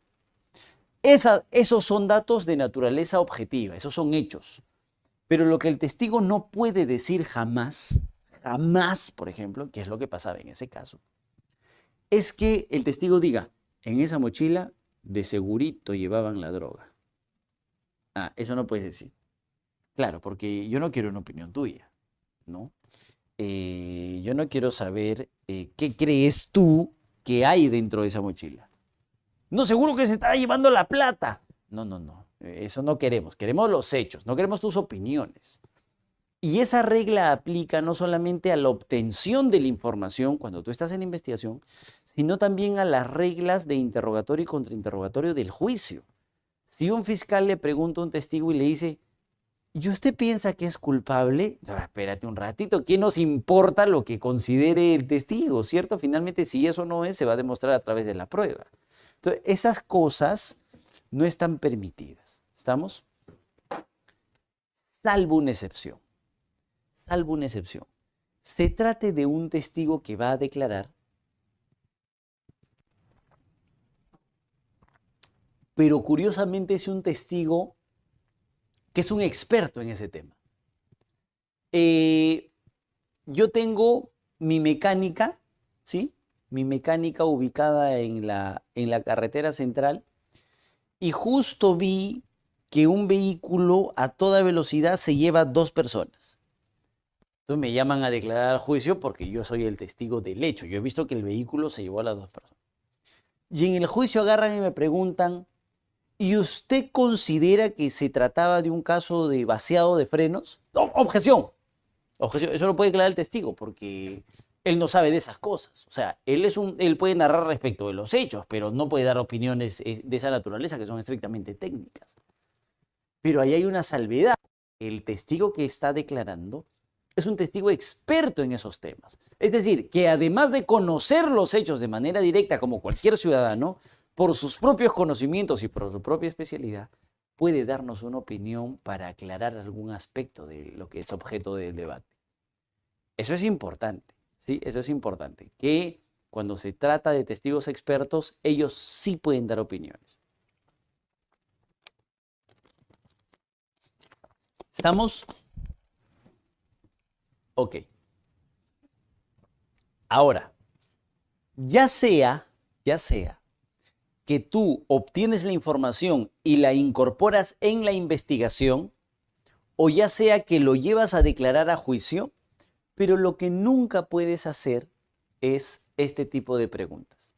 Esos son datos de naturaleza objetiva, esos son hechos. Pero lo que el testigo no puede decir jamás, por ejemplo, que es lo que pasaba en ese caso, es que el testigo diga, en esa mochila de segurito llevaban la droga. Eso no puedes decir. Claro, porque yo no quiero una opinión tuya, ¿no? Yo no quiero saber qué crees tú que hay dentro de esa mochila. No, seguro que se está llevando la plata. No. Eso no queremos. Queremos los hechos, no queremos tus opiniones. Y esa regla aplica no solamente a la obtención de la información cuando tú estás en investigación, sino también a las reglas de interrogatorio y contrainterrogatorio del juicio. Si un fiscal le pregunta a un testigo y le dice, ¿Y usted piensa que es culpable? Espérate un ratito, ¿qué nos importa lo que considere el testigo, cierto? Finalmente, si eso no es, se va a demostrar a través de la prueba. Entonces, esas cosas no están permitidas. ¿Estamos? Salvo una excepción. Salvo una excepción. Se trate de un testigo que va a declarar, pero curiosamente es un testigo que es un experto en ese tema. Yo tengo mi mecánica, ¿sí? Mi mecánica ubicada en la carretera central y justo vi que un vehículo a toda velocidad se lleva 2 personas. Entonces me llaman a declarar al juicio porque yo soy el testigo del hecho. Yo he visto que el vehículo se llevó a las 2 personas. Y en el juicio agarran y me preguntan, ¿y usted considera que se trataba de un caso de vaciado de frenos? No, objeción. Objeción. Eso lo puede declarar el testigo porque él no sabe de esas cosas. O sea, él puede narrar respecto de los hechos, pero no puede dar opiniones de esa naturaleza que son estrictamente técnicas. Pero ahí hay una salvedad. El testigo que está declarando es un testigo experto en esos temas. Es decir, que además de conocer los hechos de manera directa como cualquier ciudadano, por sus propios conocimientos y por su propia especialidad, puede darnos una opinión para aclarar algún aspecto de lo que es objeto del debate. Eso es importante, ¿sí? Eso es importante, que cuando se trata de testigos expertos, ellos sí pueden dar opiniones. ¿Estamos? Ok. Ahora, ya sea que tú obtienes la información y la incorporas en la investigación, o ya sea que lo llevas a declarar a juicio, pero lo que nunca puedes hacer es este tipo de preguntas.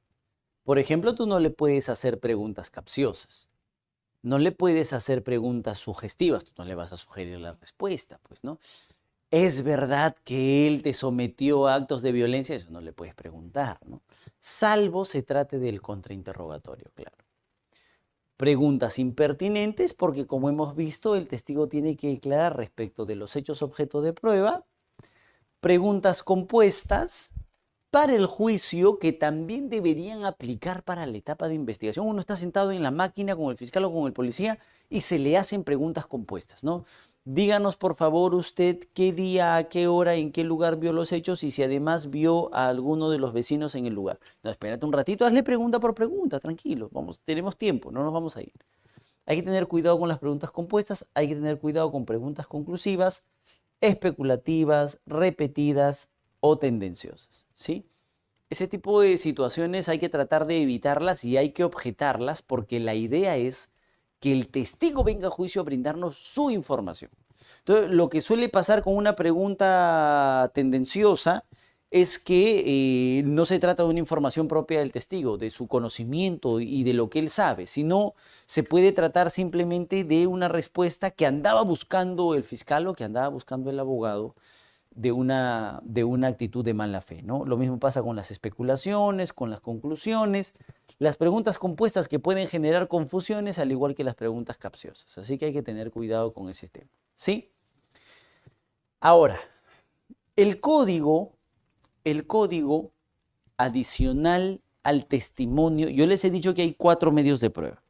Por ejemplo, tú no le puedes hacer preguntas capciosas, no le puedes hacer preguntas sugestivas, tú no le vas a sugerir la respuesta, pues, ¿no? ¿Es verdad que él te sometió a actos de violencia? Eso no le puedes preguntar, ¿no? Salvo se trate del contrainterrogatorio, claro. Preguntas impertinentes porque, como hemos visto, el testigo tiene que declarar respecto de los hechos objeto de prueba. Preguntas compuestas para el juicio que también deberían aplicar para la etapa de investigación. Uno está sentado en la máquina con el fiscal o con el policía y se le hacen preguntas compuestas, ¿no? Díganos, por favor, usted qué día, a qué hora, en qué lugar vio los hechos y si además vio a alguno de los vecinos en el lugar. No, espérate un ratito, hazle pregunta por pregunta, tranquilo, vamos, tenemos tiempo, no nos vamos a ir. Hay que tener cuidado con las preguntas compuestas, hay que tener cuidado con preguntas conclusivas, especulativas, repetidas o tendenciosas, ¿sí? Ese tipo de situaciones hay que tratar de evitarlas y hay que objetarlas porque la idea es que el testigo venga a juicio a brindarnos su información. Entonces, lo que suele pasar con una pregunta tendenciosa es que no se trata de una información propia del testigo, de su conocimiento y de lo que él sabe, sino se puede tratar simplemente de una respuesta que andaba buscando el fiscal o que andaba buscando el abogado de una actitud de mala fe, ¿no? Lo mismo pasa con las especulaciones, con las conclusiones, las preguntas compuestas que pueden generar confusiones, al igual que las preguntas capciosas. Así que hay que tener cuidado con ese tema, ¿sí? Ahora, el código adicional al testimonio, yo les he dicho que hay 4 medios de prueba: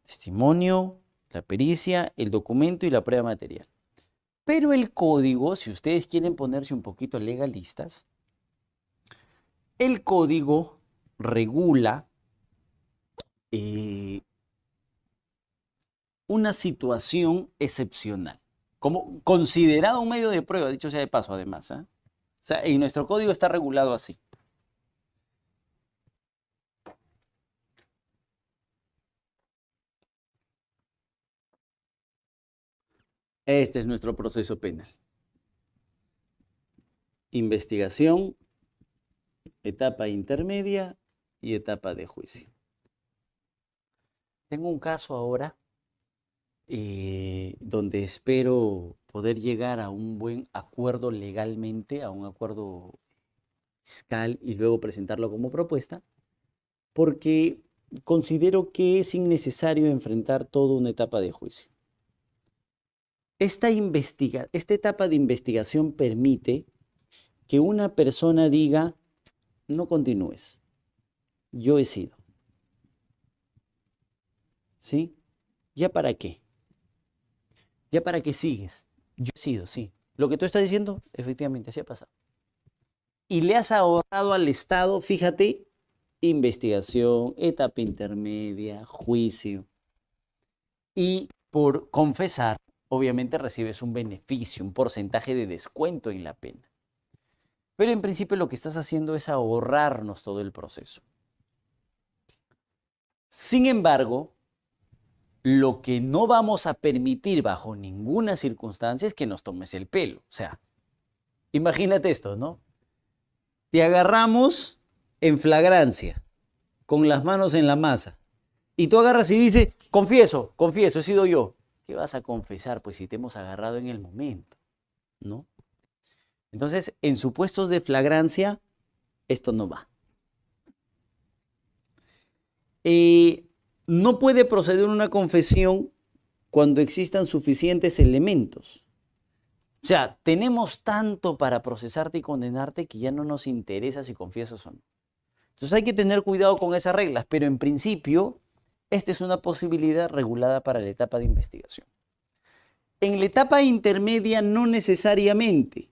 testimonio, la pericia, el documento y la prueba material. Pero el código, si ustedes quieren ponerse un poquito legalistas, el código regula una situación excepcional, como considerado un medio de prueba, dicho sea de paso además, ¿eh? O sea, en nuestro código está regulado así. Este es nuestro proceso penal. Investigación, etapa intermedia y etapa de juicio. Tengo un caso ahora donde espero poder llegar a un buen acuerdo legalmente, a un acuerdo fiscal y luego presentarlo como propuesta, porque considero que es innecesario enfrentar toda una etapa de juicio. esta etapa de investigación permite que una persona diga, no continúes, yo he sido. ¿Sí? ¿Ya para qué? ¿Ya para qué sigues? Yo he sido, sí. Lo que tú estás diciendo, efectivamente, así ha pasado. Y le has ahorrado al Estado, fíjate, investigación, etapa intermedia, juicio. Y por confesar, obviamente recibes un beneficio, un porcentaje de descuento en la pena. Pero en principio lo que estás haciendo es ahorrarnos todo el proceso. Sin embargo, lo que no vamos a permitir bajo ninguna circunstancia es que nos tomes el pelo. O sea, imagínate esto, ¿no? Te agarramos en flagrancia, con las manos en la masa, y tú agarras y dices, confieso, he sido yo. ¿Qué vas a confesar? Pues si te hemos agarrado en el momento, ¿no? Entonces, en supuestos de flagrancia, esto no va. No puede proceder una confesión cuando existan suficientes elementos. O sea, tenemos tanto para procesarte y condenarte que ya no nos interesa si confiesas o no. Entonces hay que tener cuidado con esas reglas, pero en principio, esta es una posibilidad regulada para la etapa de investigación. En la etapa intermedia no necesariamente,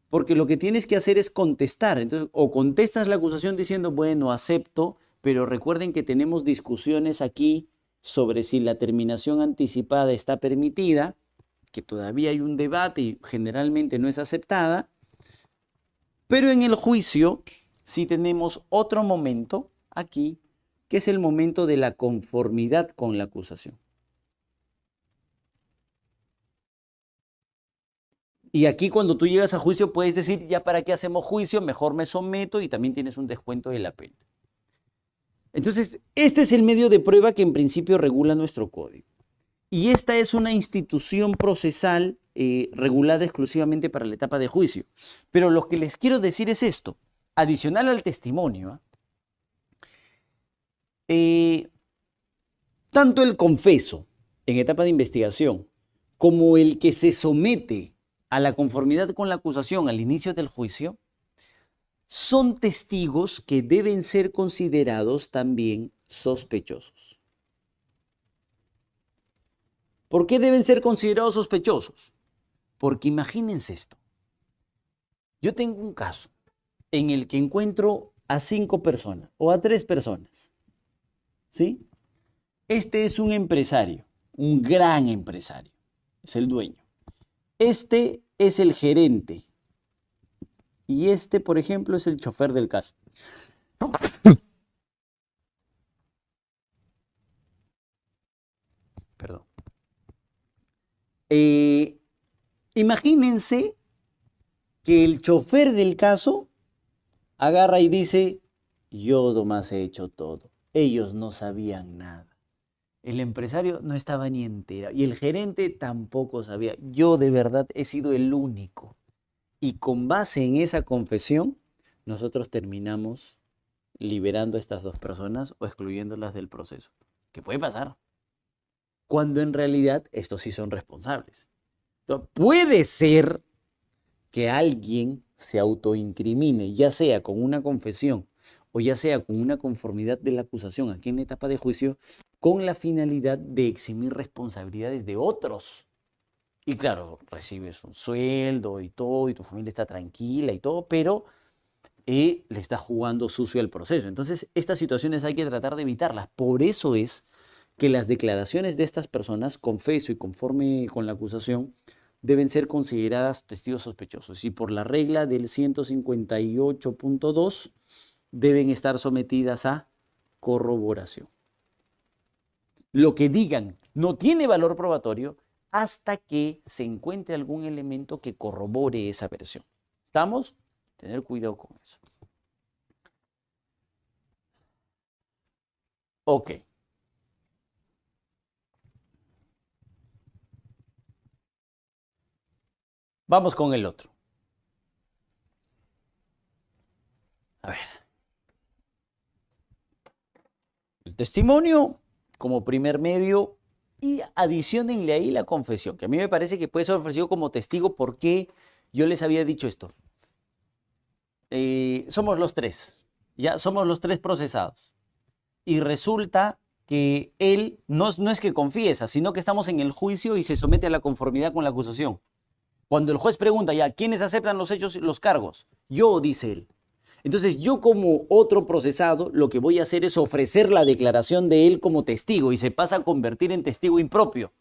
porque lo que tienes que hacer es contestar. Entonces, o contestas la acusación diciendo, bueno, acepto, pero recuerden que tenemos discusiones aquí sobre si la terminación anticipada está permitida, que todavía hay un debate y generalmente no es aceptada, pero en el juicio sí tenemos otro momento aquí, que es el momento de la conformidad con la acusación. Y aquí cuando tú llegas a juicio puedes decir, ya para qué hacemos juicio, mejor me someto y también tienes un descuento de la pena. Entonces, este es el medio de prueba que en principio regula nuestro código. Y esta es una institución procesal regulada exclusivamente para la etapa de juicio. Pero lo que les quiero decir es esto. Adicional al testimonio, tanto el confeso en etapa de investigación como el que se somete a la conformidad con la acusación al inicio del juicio son testigos que deben ser considerados también sospechosos. ¿Por qué deben ser considerados sospechosos? Porque imagínense esto. Yo tengo un caso en el que encuentro a 5 personas o a 3 personas. ¿Sí? Este es un empresario, un gran empresario. Es el dueño. Este es el gerente. Y este, por ejemplo, es el chofer del caso. Perdón. Imagínense que el chofer del caso agarra y dice, yo nomás he hecho todo. Ellos no sabían nada. El empresario no estaba ni entera y el gerente tampoco sabía. Yo de verdad he sido el único. Y con base en esa confesión, nosotros terminamos liberando a estas 2 personas o excluyéndolas del proceso. ¿Qué puede pasar? Cuando en realidad estos sí son responsables. Entonces, puede ser que alguien se autoincrimine, ya sea con una confesión o ya sea con una conformidad de la acusación aquí en la etapa de juicio, con la finalidad de eximir responsabilidades de otros. Y claro, recibes un sueldo y todo, y tu familia está tranquila y todo, pero le está jugando sucio al proceso. Entonces, estas situaciones hay que tratar de evitarlas. Por eso es que las declaraciones de estas personas, confeso y conforme con la acusación, deben ser consideradas testigos sospechosos. Y por la regla del 158.2, deben estar sometidas a corroboración. Lo que digan no tiene valor probatorio hasta que se encuentre algún elemento que corrobore esa versión. ¿Estamos? Tener cuidado con eso. Ok. Vamos con el otro. A ver. El testimonio como primer medio Y adiciónenle ahí la confesión, que a mí me parece que puede ser ofrecido como testigo porque yo les había dicho esto. Somos los tres, ya somos los tres procesados. Y resulta que él no es que confiesa, sino que estamos en el juicio y se somete a la conformidad con la acusación. Cuando el juez pregunta ya, ¿quiénes aceptan los hechos y los cargos? Yo, dice él. Entonces yo como otro procesado lo que voy a hacer es ofrecer la declaración de él como testigo y se pasa a convertir en testigo impropio,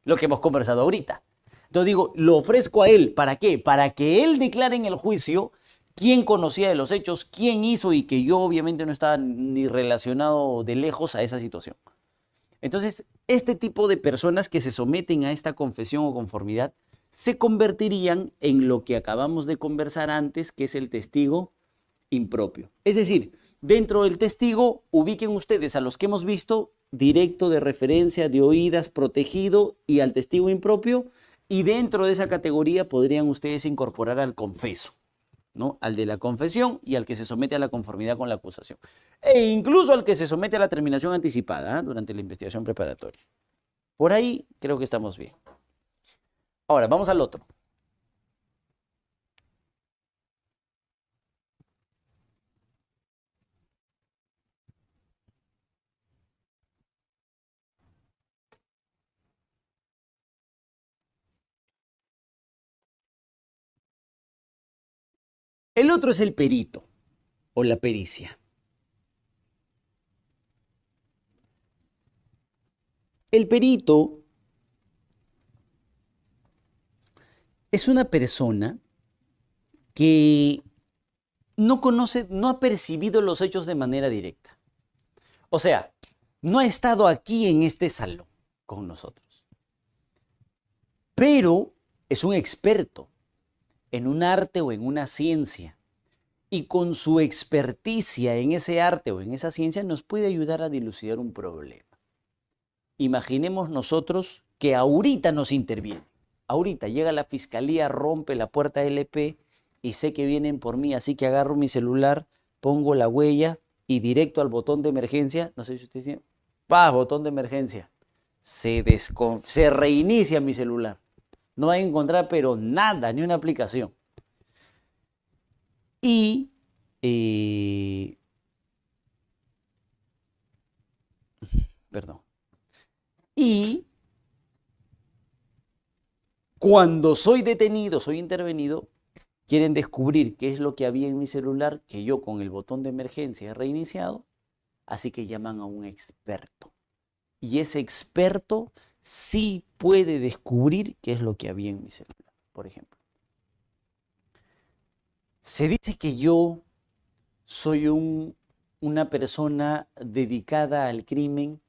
lo que hemos conversado ahorita. Entonces digo, lo ofrezco a él, ¿para qué? Para que él declare en el juicio quién conocía de los hechos, quién hizo y que yo obviamente no estaba ni relacionado de lejos a esa situación. Entonces, este tipo de personas que se someten a esta confesión o conformidad se convertirían en lo que acabamos de conversar antes, que es el testigo impropio. Es decir, dentro del testigo, ubiquen ustedes a los que hemos visto, directo de referencia, de oídas, protegido, y al testigo impropio, y dentro de esa categoría podrían ustedes incorporar al confeso, ¿no? Al de la confesión y al que se somete a la conformidad con la acusación. E incluso al que se somete a la terminación anticipada, ¿eh? Durante la investigación preparatoria. Por ahí creo que estamos bien. Ahora, vamos al otro. El otro es el perito o la pericia. El perito es una persona que no conoce, no ha percibido los hechos de manera directa. O sea, no ha estado aquí en este salón con nosotros. Pero es un experto en un arte o en una ciencia. Y con su experticia en ese arte o en esa ciencia nos puede ayudar a dilucidar un problema. Imaginemos nosotros que ahorita nos interviene. Ahorita llega la fiscalía, rompe la puerta LP y sé que vienen por mí, así que agarro mi celular, pongo la huella y directo al botón de emergencia, no sé si ustedes tienen, botón de emergencia, se reinicia mi celular. No va a encontrar pero nada, ni una aplicación. Y perdón. Y cuando soy detenido, soy intervenido, quieren descubrir qué es lo que había en mi celular que yo con el botón de emergencia he reiniciado, así que llaman a un experto. Y ese experto sí puede descubrir qué es lo que había en mi celular, por ejemplo. Se dice que yo soy una persona dedicada al crimen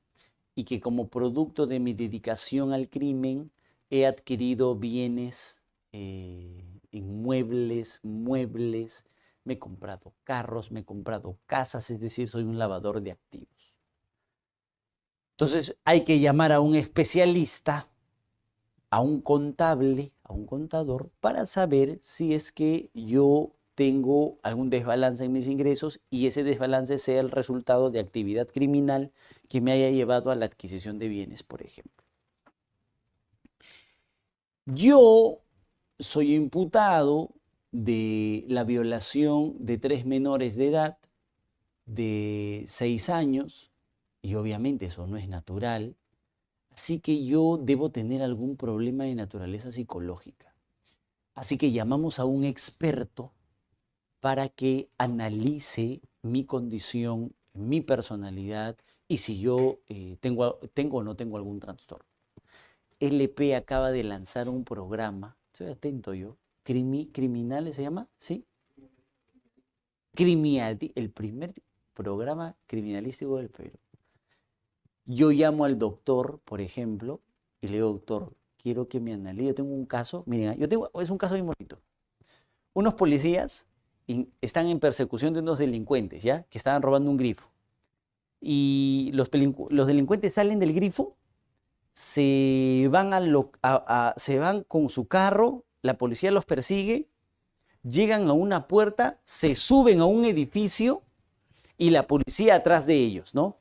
y que como producto de mi dedicación al crimen he adquirido bienes, inmuebles, muebles, me he comprado carros, me he comprado casas, es decir, soy un lavador de activos. Entonces hay que llamar a un especialista, a un contable, a un contador, para saber si es que yo tengo algún desbalance en mis ingresos y ese desbalance sea el resultado de actividad criminal que me haya llevado a la adquisición de bienes, por ejemplo. Yo soy imputado de la violación de 3 menores de edad de 6 años y obviamente eso no es natural, así que yo debo tener algún problema de naturaleza psicológica. Así que llamamos a un experto para que analice mi condición, mi personalidad y si yo tengo o no tengo algún trastorno. LP acaba de lanzar un programa, estoy atento yo, Criminales se llama, ¿sí? El primer programa criminalístico del Perú. Yo llamo al doctor, por ejemplo, y le digo, doctor, quiero que me analice, yo tengo un caso, miren, es un caso muy bonito. Unos policías están en persecución de unos delincuentes, ¿ya? Que estaban robando un grifo. Y los delincuentes salen del grifo, se van con su carro, la policía los persigue, llegan a una puerta, se suben a un edificio y la policía atrás de ellos, ¿no?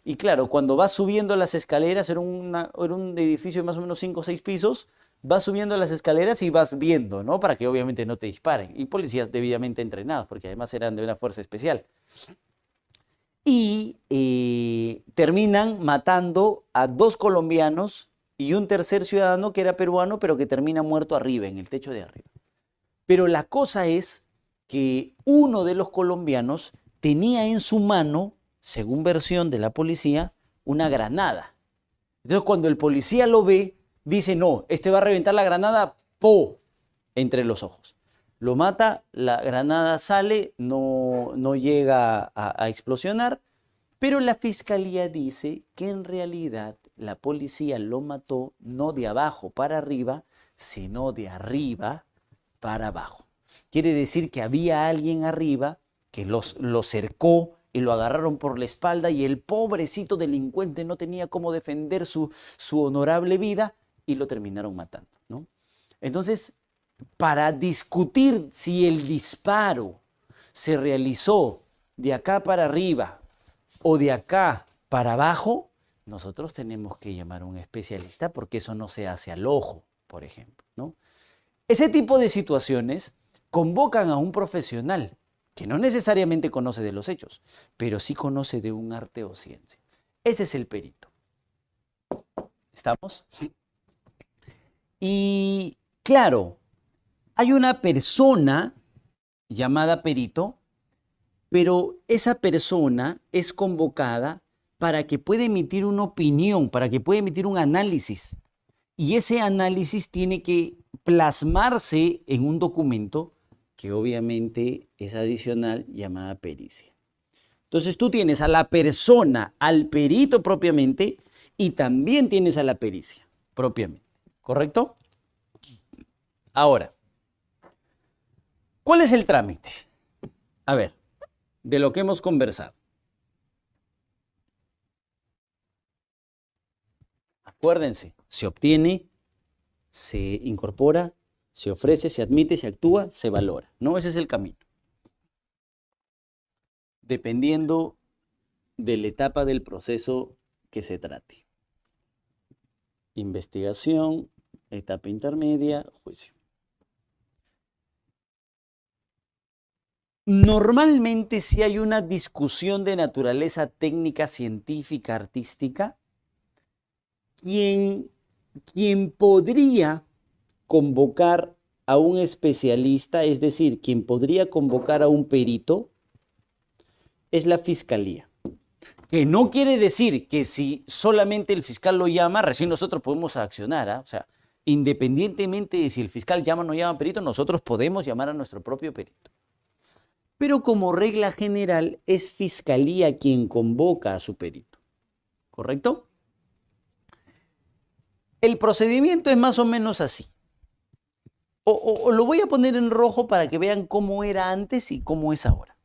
Y claro, cuando vas subiendo las escaleras, era un edificio de más o menos 5 o 6 pisos, vas subiendo las escaleras y vas viendo, ¿no? Para que obviamente no te disparen. Y policías debidamente entrenados, porque además eran de una fuerza especial. Y terminan matando a 2 colombianos y un tercer ciudadano que era peruano, pero que termina muerto arriba, en el techo de arriba. Pero la cosa es que uno de los colombianos tenía en su mano, según versión de la policía, una granada. Entonces cuando el policía lo ve, dice, no, este va a reventar la granada, ¡po!, entre los ojos. Lo mata, la granada sale, no llega a explosionar, pero la fiscalía dice que en realidad la policía lo mató no de abajo para arriba, sino de arriba para abajo. Quiere decir que había alguien arriba que lo cercó y lo agarraron por la espalda y el pobrecito delincuente no tenía cómo defender su honorable vida y lo terminaron matando, ¿no? Entonces, para discutir si el disparo se realizó de acá para arriba o de acá para abajo, nosotros tenemos que llamar a un especialista porque eso no se hace al ojo, por ejemplo, ¿no? Ese tipo de situaciones convocan a un profesional que no necesariamente conoce de los hechos, pero sí conoce de un arte o ciencia. Ese es el perito. ¿Estamos? Y claro, hay una persona llamada perito, pero esa persona es convocada para que pueda emitir una opinión, para que pueda emitir un análisis. Y ese análisis tiene que plasmarse en un documento que obviamente es adicional, llamada pericia. Entonces tú tienes a la persona, al perito propiamente, y también tienes a la pericia propiamente, ¿correcto? Ahora, ¿cuál es el trámite? A ver, de lo que hemos conversado. Acuérdense, se obtiene, se incorpora, se ofrece, se admite, se actúa, se valora. No, ese es el camino. Dependiendo de la etapa del proceso que se trate. Investigación, etapa intermedia, juicio. Normalmente, si hay una discusión de naturaleza técnica, científica, artística, quien podría convocar a un especialista, es decir, quien podría convocar a un perito, es la fiscalía. Que no quiere decir que si solamente el fiscal lo llama, recién nosotros podemos accionar, ¿eh? O sea, independientemente de si el fiscal llama o no llama perito, nosotros podemos llamar a nuestro propio perito. Pero como regla general, es fiscalía quien convoca a su perito. ¿Correcto? El procedimiento es más o menos así. O lo voy a poner en rojo para que vean cómo era antes y cómo es ahora.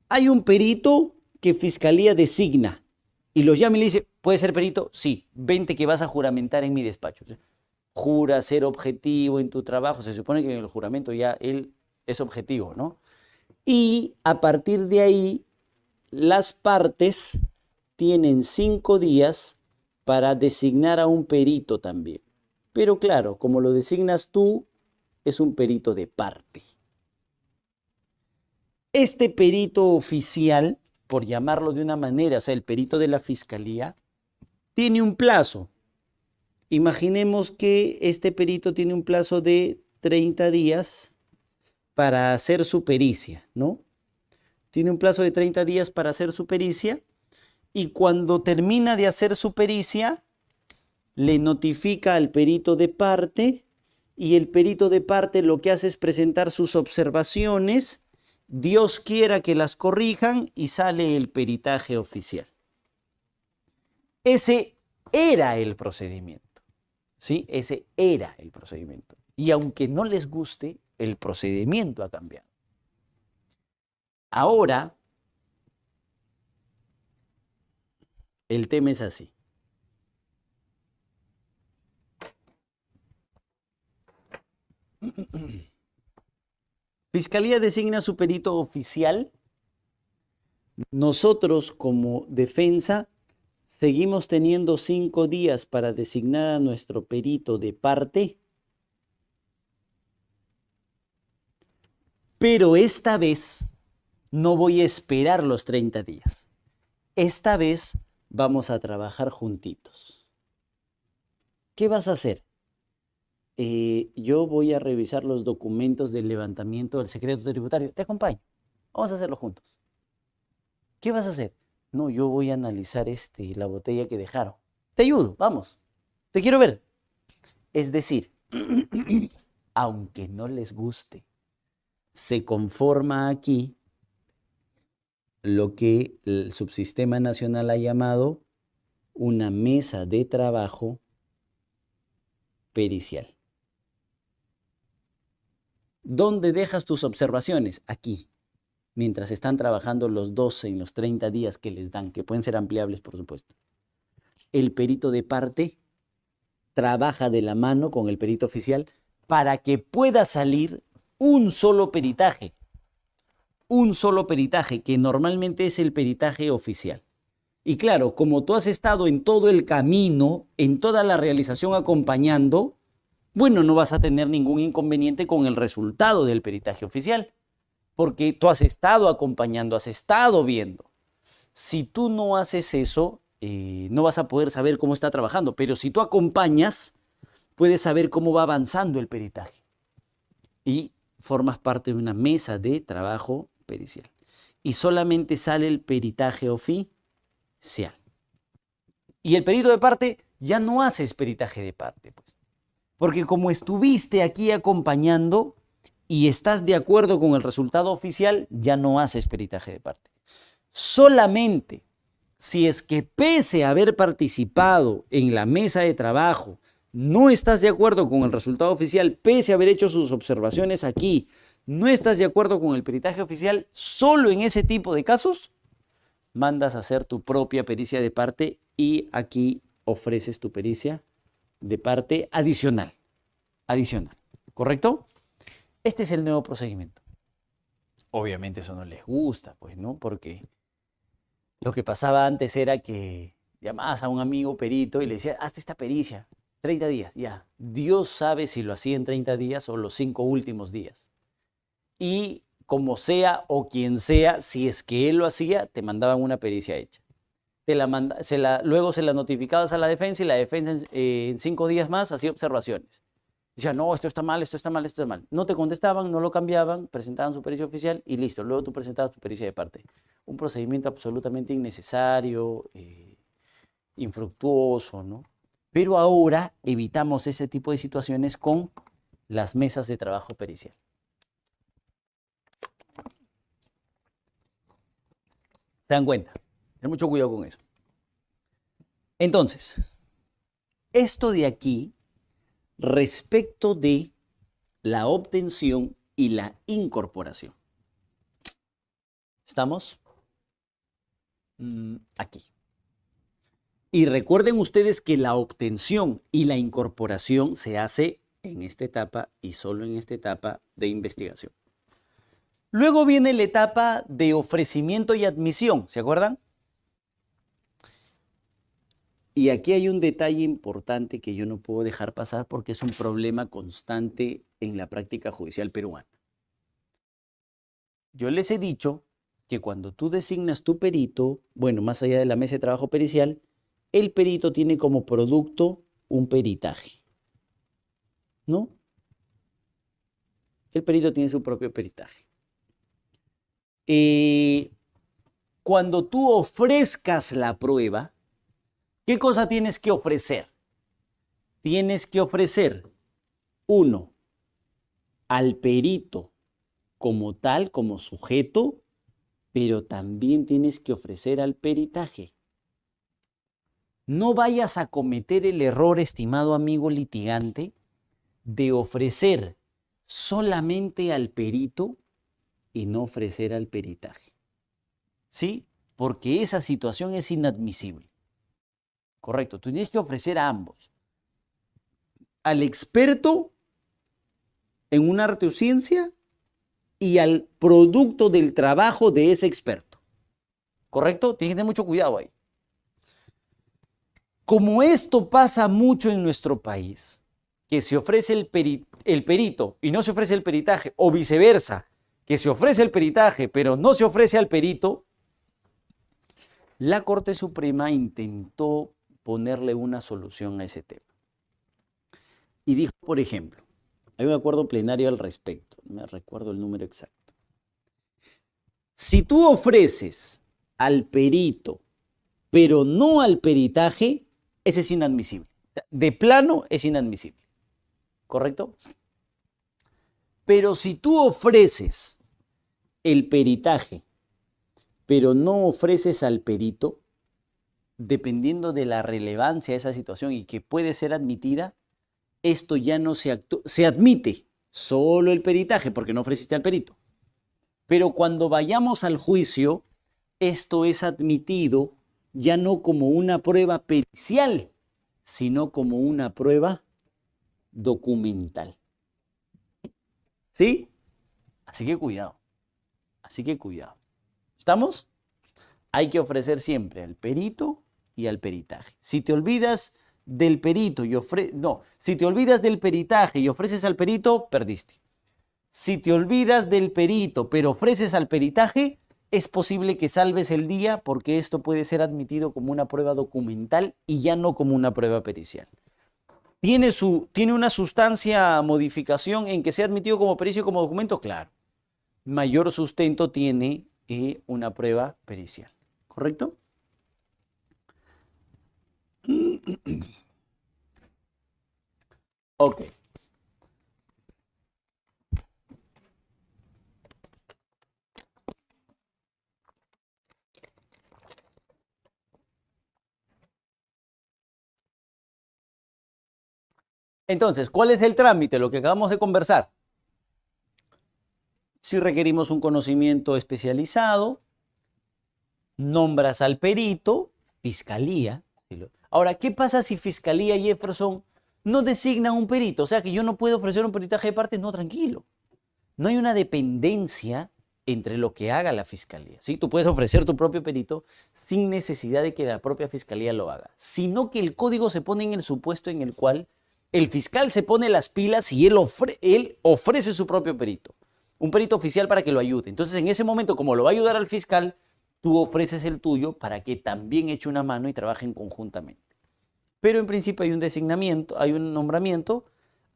Hay un perito que fiscalía designa y lo llama y le dice, ¿puede ser perito? Sí, vente que vas a juramentar en mi despacho. Jura ser objetivo en tu trabajo. Se supone que en el juramento ya él es objetivo, ¿no? Y a partir de ahí, las partes tienen 5 días para designar a un perito también. Pero claro, como lo designas tú, es un perito de parte. Este perito oficial, por llamarlo de una manera, o sea, el perito de la fiscalía, tiene un plazo. Imaginemos que este perito tiene un plazo de 30 días para hacer su pericia, ¿no? Tiene un plazo de 30 días para hacer su pericia y cuando termina de hacer su pericia, le notifica al perito de parte y el perito de parte lo que hace es presentar sus observaciones, Dios quiera que las corrijan y sale el peritaje oficial. Ese era el procedimiento, ¿sí? Ese era el procedimiento. Y aunque no les guste, el procedimiento ha cambiado. Ahora, el tema es así. Fiscalía designa su perito oficial, Nosotros como defensa seguimos teniendo 5 días para designar a nuestro perito de parte, pero esta vez no voy a esperar los 30 días. Esta vez vamos a trabajar juntitos. ¿Qué vas a hacer? Yo voy a revisar los documentos del levantamiento del secreto tributario. Te acompaño. Vamos a hacerlo juntos. ¿Qué vas a hacer? No, yo voy a analizar la botella que dejaron. Te ayudo, vamos. Te quiero ver. Es decir, aunque no les guste, se conforma aquí lo que el Subsistema Nacional ha llamado una mesa de trabajo pericial. ¿Dónde dejas tus observaciones? Aquí, mientras están trabajando los 12 en los 30 días que les dan, que pueden ser ampliables, por supuesto. El perito de parte trabaja de la mano con el perito oficial para que pueda salir un solo peritaje que normalmente es el peritaje oficial. Y claro, como tú has estado en todo el camino, en toda la realización acompañando, bueno, no vas a tener ningún inconveniente con el resultado del peritaje oficial, porque tú has estado acompañando, has estado viendo. Si tú no haces eso, no vas a poder saber cómo está trabajando, pero si tú acompañas, puedes saber cómo va avanzando el peritaje. Y formas parte de una mesa de trabajo pericial. Y solamente sale el peritaje oficial. Y el perito de parte ya no haces peritaje de parte, pues. Porque como estuviste aquí acompañando y estás de acuerdo con el resultado oficial, ya no haces peritaje de parte. Solamente si es que pese a haber participado en la mesa de trabajo, no estás de acuerdo con el resultado oficial, pese a haber hecho sus observaciones aquí, no estás de acuerdo con el peritaje oficial, solo en ese tipo de casos, mandas a hacer tu propia pericia de parte y aquí ofreces tu pericia de parte adicional. ¿Correcto? Este es el nuevo procedimiento. Obviamente eso no les gusta, pues, ¿no? Porque lo que pasaba antes era que llamabas a un amigo perito y le decías, hazte esta pericia, 30 días, ya. Dios sabe si lo hacía en 30 días o los 5 últimos días. Y como sea o quien sea, si es que él lo hacía, te mandaban una pericia hecha. Luego se la notificabas a la defensa y la defensa en 5 días más hacía observaciones. Decía, no, esto está mal, esto está mal, esto está mal. No te contestaban, no lo cambiaban, presentaban su pericia oficial y listo. Luego tú presentabas tu pericia de parte. Un procedimiento absolutamente innecesario, infructuoso, ¿no? Pero ahora evitamos ese tipo de situaciones con las mesas de trabajo pericial. ¿Se dan cuenta? Ten mucho cuidado con eso. Entonces, esto de aquí, respecto de la obtención y la incorporación. ¿Estamos? Aquí. Y recuerden ustedes que la obtención y la incorporación se hace en esta etapa y solo en esta etapa de investigación. Luego viene la etapa de ofrecimiento y admisión, ¿se acuerdan? Y aquí hay un detalle importante que yo no puedo dejar pasar porque es un problema constante en la práctica judicial peruana. Yo les he dicho que cuando tú designas tu perito, bueno, más allá de la mesa de trabajo pericial, el perito tiene como producto un peritaje, ¿no? El perito tiene su propio peritaje. Cuando tú ofrezcas la prueba, ¿qué cosa tienes que ofrecer? Tienes que ofrecer, uno, al perito como tal, como sujeto, pero también tienes que ofrecer al peritaje. No vayas a cometer el error, estimado amigo litigante, de ofrecer solamente al perito y no ofrecer al peritaje. ¿Sí? Porque esa situación es inadmisible. Correcto, tú tienes que ofrecer a ambos. Al experto en un arte o ciencia y al producto del trabajo de ese experto. ¿Correcto? Tienes que tener mucho cuidado ahí. Como esto pasa mucho en nuestro país, que se ofrece el perito y no se ofrece el peritaje, o viceversa, que se ofrece el peritaje pero no se ofrece al perito, la Corte Suprema intentó ponerle una solución a ese tema. Y dijo, por ejemplo, hay un acuerdo plenario al respecto, no me recuerdo el número exacto. Si tú ofreces al perito, pero no al peritaje, ese es inadmisible. De plano es inadmisible. ¿Correcto? Pero si tú ofreces el peritaje, pero no ofreces al perito, dependiendo de la relevancia de esa situación y que puede ser admitida, esto ya no se admite solo el peritaje porque no ofreciste al perito. Pero cuando vayamos al juicio, esto es admitido ya no como una prueba pericial, sino como una prueba documental. ¿Sí? Así que cuidado. Así que cuidado. ¿Estamos? Hay que ofrecer siempre al perito y al peritaje. Si te olvidas del perito y si te olvidas del peritaje y ofreces al perito, perdiste. Si te olvidas del perito, pero ofreces al peritaje, es posible que salves el día porque esto puede ser admitido como una prueba documental y ya no como una prueba pericial. ¿Tiene una sustancia modificación en que sea admitido como pericia o como documento? Claro. Mayor sustento tiene una prueba pericial. ¿Correcto? Ok. Entonces, ¿cuál es el trámite? Lo que acabamos de conversar. Si requerimos un conocimiento especializado, nombras al perito, fiscalía. Ahora, ¿qué pasa si Fiscalía y Jefferson no designan un perito? O sea, que yo no puedo ofrecer un peritaje de partes. No, tranquilo. No hay una dependencia entre lo que haga la Fiscalía. ¿Sí? Tú puedes ofrecer tu propio perito sin necesidad de que la propia Fiscalía lo haga, sino que el código se pone en el supuesto en el cual el fiscal se pone las pilas y él ofrece su propio perito, un perito oficial para que lo ayude. Entonces, en ese momento, como lo va a ayudar al fiscal, tú ofreces el tuyo para que también eche una mano y trabajen conjuntamente. Pero en principio hay un designamiento, hay un nombramiento,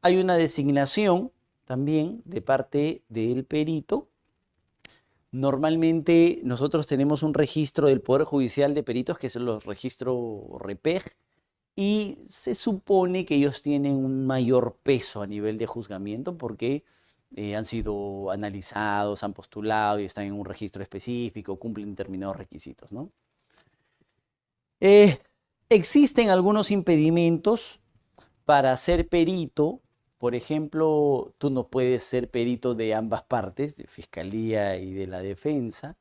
hay una designación también de parte del perito. Normalmente nosotros tenemos un registro del Poder Judicial de Peritos, que es el registro REPEG, y se supone que ellos tienen un mayor peso a nivel de juzgamiento porque han sido analizados, han postulado y están en un registro específico, cumplen determinados requisitos, ¿no? Existen algunos impedimentos para ser perito. Por ejemplo, tú no puedes ser perito de ambas partes, de Fiscalía y de la Defensa.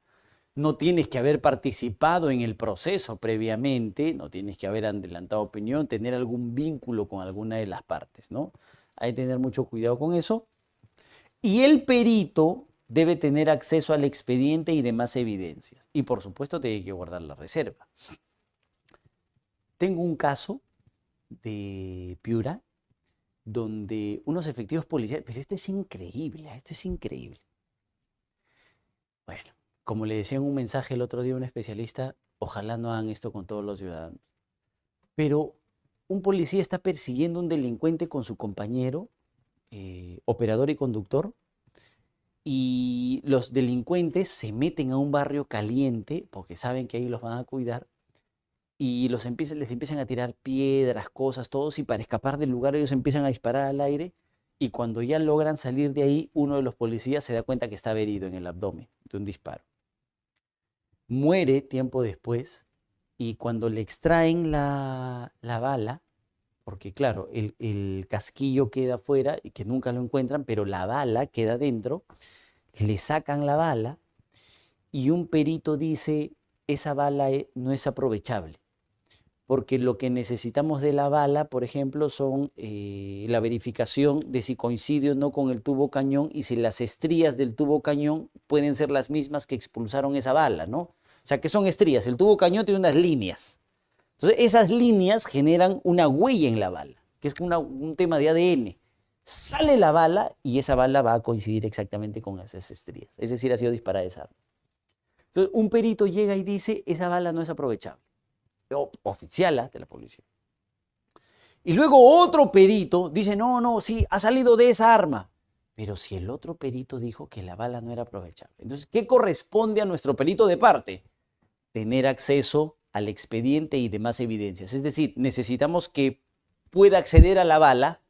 No tienes que haber participado en el proceso previamente, no tienes que haber adelantado opinión, tener algún vínculo con alguna de las partes, ¿no? Hay que tener mucho cuidado con eso. Y el perito debe tener acceso al expediente y demás evidencias. Y por supuesto tiene que guardar la reserva. Tengo un caso de Piura donde unos efectivos policiales, pero este es increíble, este es increíble. Bueno, como le decía en un mensaje el otro día a un especialista, ojalá no hagan esto con todos los ciudadanos. Pero un policía está persiguiendo a un delincuente con su compañero, operador y conductor, y los delincuentes se meten a un barrio caliente porque saben que ahí los van a cuidar y les empiezan a tirar piedras, cosas, todos, y para escapar del lugar ellos empiezan a disparar al aire y cuando ya logran salir de ahí, uno de los policías se da cuenta que estaba herido en el abdomen de un disparo. Muere tiempo después y cuando le extraen la bala, porque claro, el casquillo queda afuera y que nunca lo encuentran, pero la bala queda dentro, le sacan la bala y un perito dice, esa bala no es aprovechable, porque lo que necesitamos de la bala, por ejemplo, son la verificación de si coincide o no con el tubo cañón y si las estrías del tubo cañón pueden ser las mismas que expulsaron esa bala, ¿no? O sea, ¿qué son estrías? El tubo cañón tiene unas líneas. Entonces, esas líneas generan una huella en la bala, que es un tema de ADN. Sale la bala y esa bala va a coincidir exactamente con esas estrías. Es decir, ha sido disparada esa arma. Entonces, un perito llega y dice, esa bala no es aprovechable. Oficial de la policía. Y luego otro perito dice, no, no, sí, ha salido de esa arma. Pero si el otro perito dijo que la bala no era aprovechable. Entonces, ¿qué corresponde a nuestro perito de parte? Tener acceso al expediente y demás evidencias. Es decir, necesitamos que pueda acceder a la bala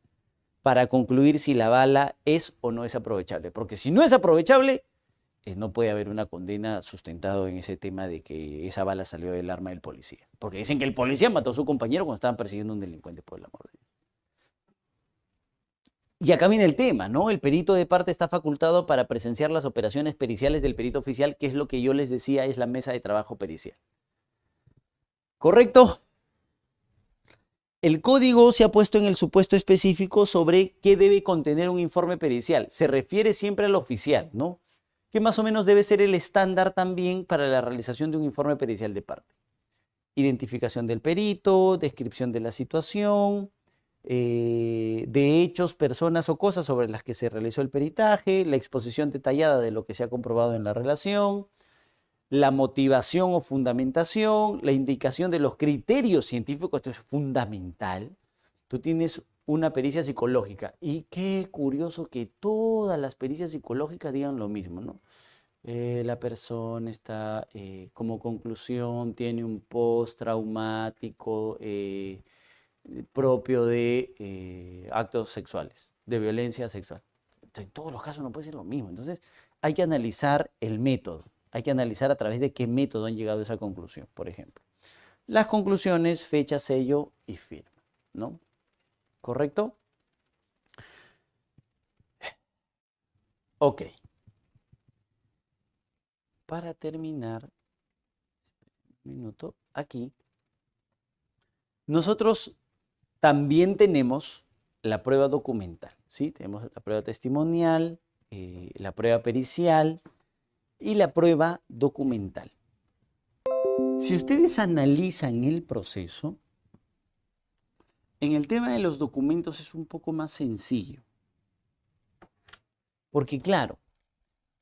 para concluir si la bala es o no es aprovechable. Porque si no es aprovechable, no puede haber una condena sustentada en ese tema de que esa bala salió del arma del policía. Porque dicen que el policía mató a su compañero cuando estaban persiguiendo a un delincuente, por el amor de Dios. Y acá viene el tema, ¿no? El perito de parte está facultado para presenciar las operaciones periciales del perito oficial, que es lo que yo les decía, es la mesa de trabajo pericial. ¿Correcto? El código se ha puesto en el supuesto específico sobre qué debe contener un informe pericial. Se refiere siempre al oficial, ¿no? Que más o menos debe ser el estándar también para la realización de un informe pericial de parte. Identificación del perito, descripción de la situación, de hechos, personas o cosas sobre las que se realizó el peritaje, la exposición detallada de lo que se ha comprobado en la relación, la motivación o fundamentación, la indicación de los criterios científicos, esto es fundamental. Tú tienes una pericia psicológica y qué curioso que todas las pericias psicológicas digan lo mismo, ¿no? La persona está, como conclusión, tiene un postraumático propio de actos sexuales, de violencia sexual. En todos los casos no puede ser lo mismo. Entonces, hay que analizar el método. Hay que analizar a través de qué método han llegado a esa conclusión, por ejemplo. Las conclusiones, fecha, sello y firma, ¿no? ¿Correcto? Ok. Para terminar, un minuto, aquí, nosotros también tenemos la prueba documental, ¿sí? Tenemos la prueba testimonial, la prueba pericial y la prueba documental. Si ustedes analizan el proceso, en el tema de los documentos es un poco más sencillo. Porque claro,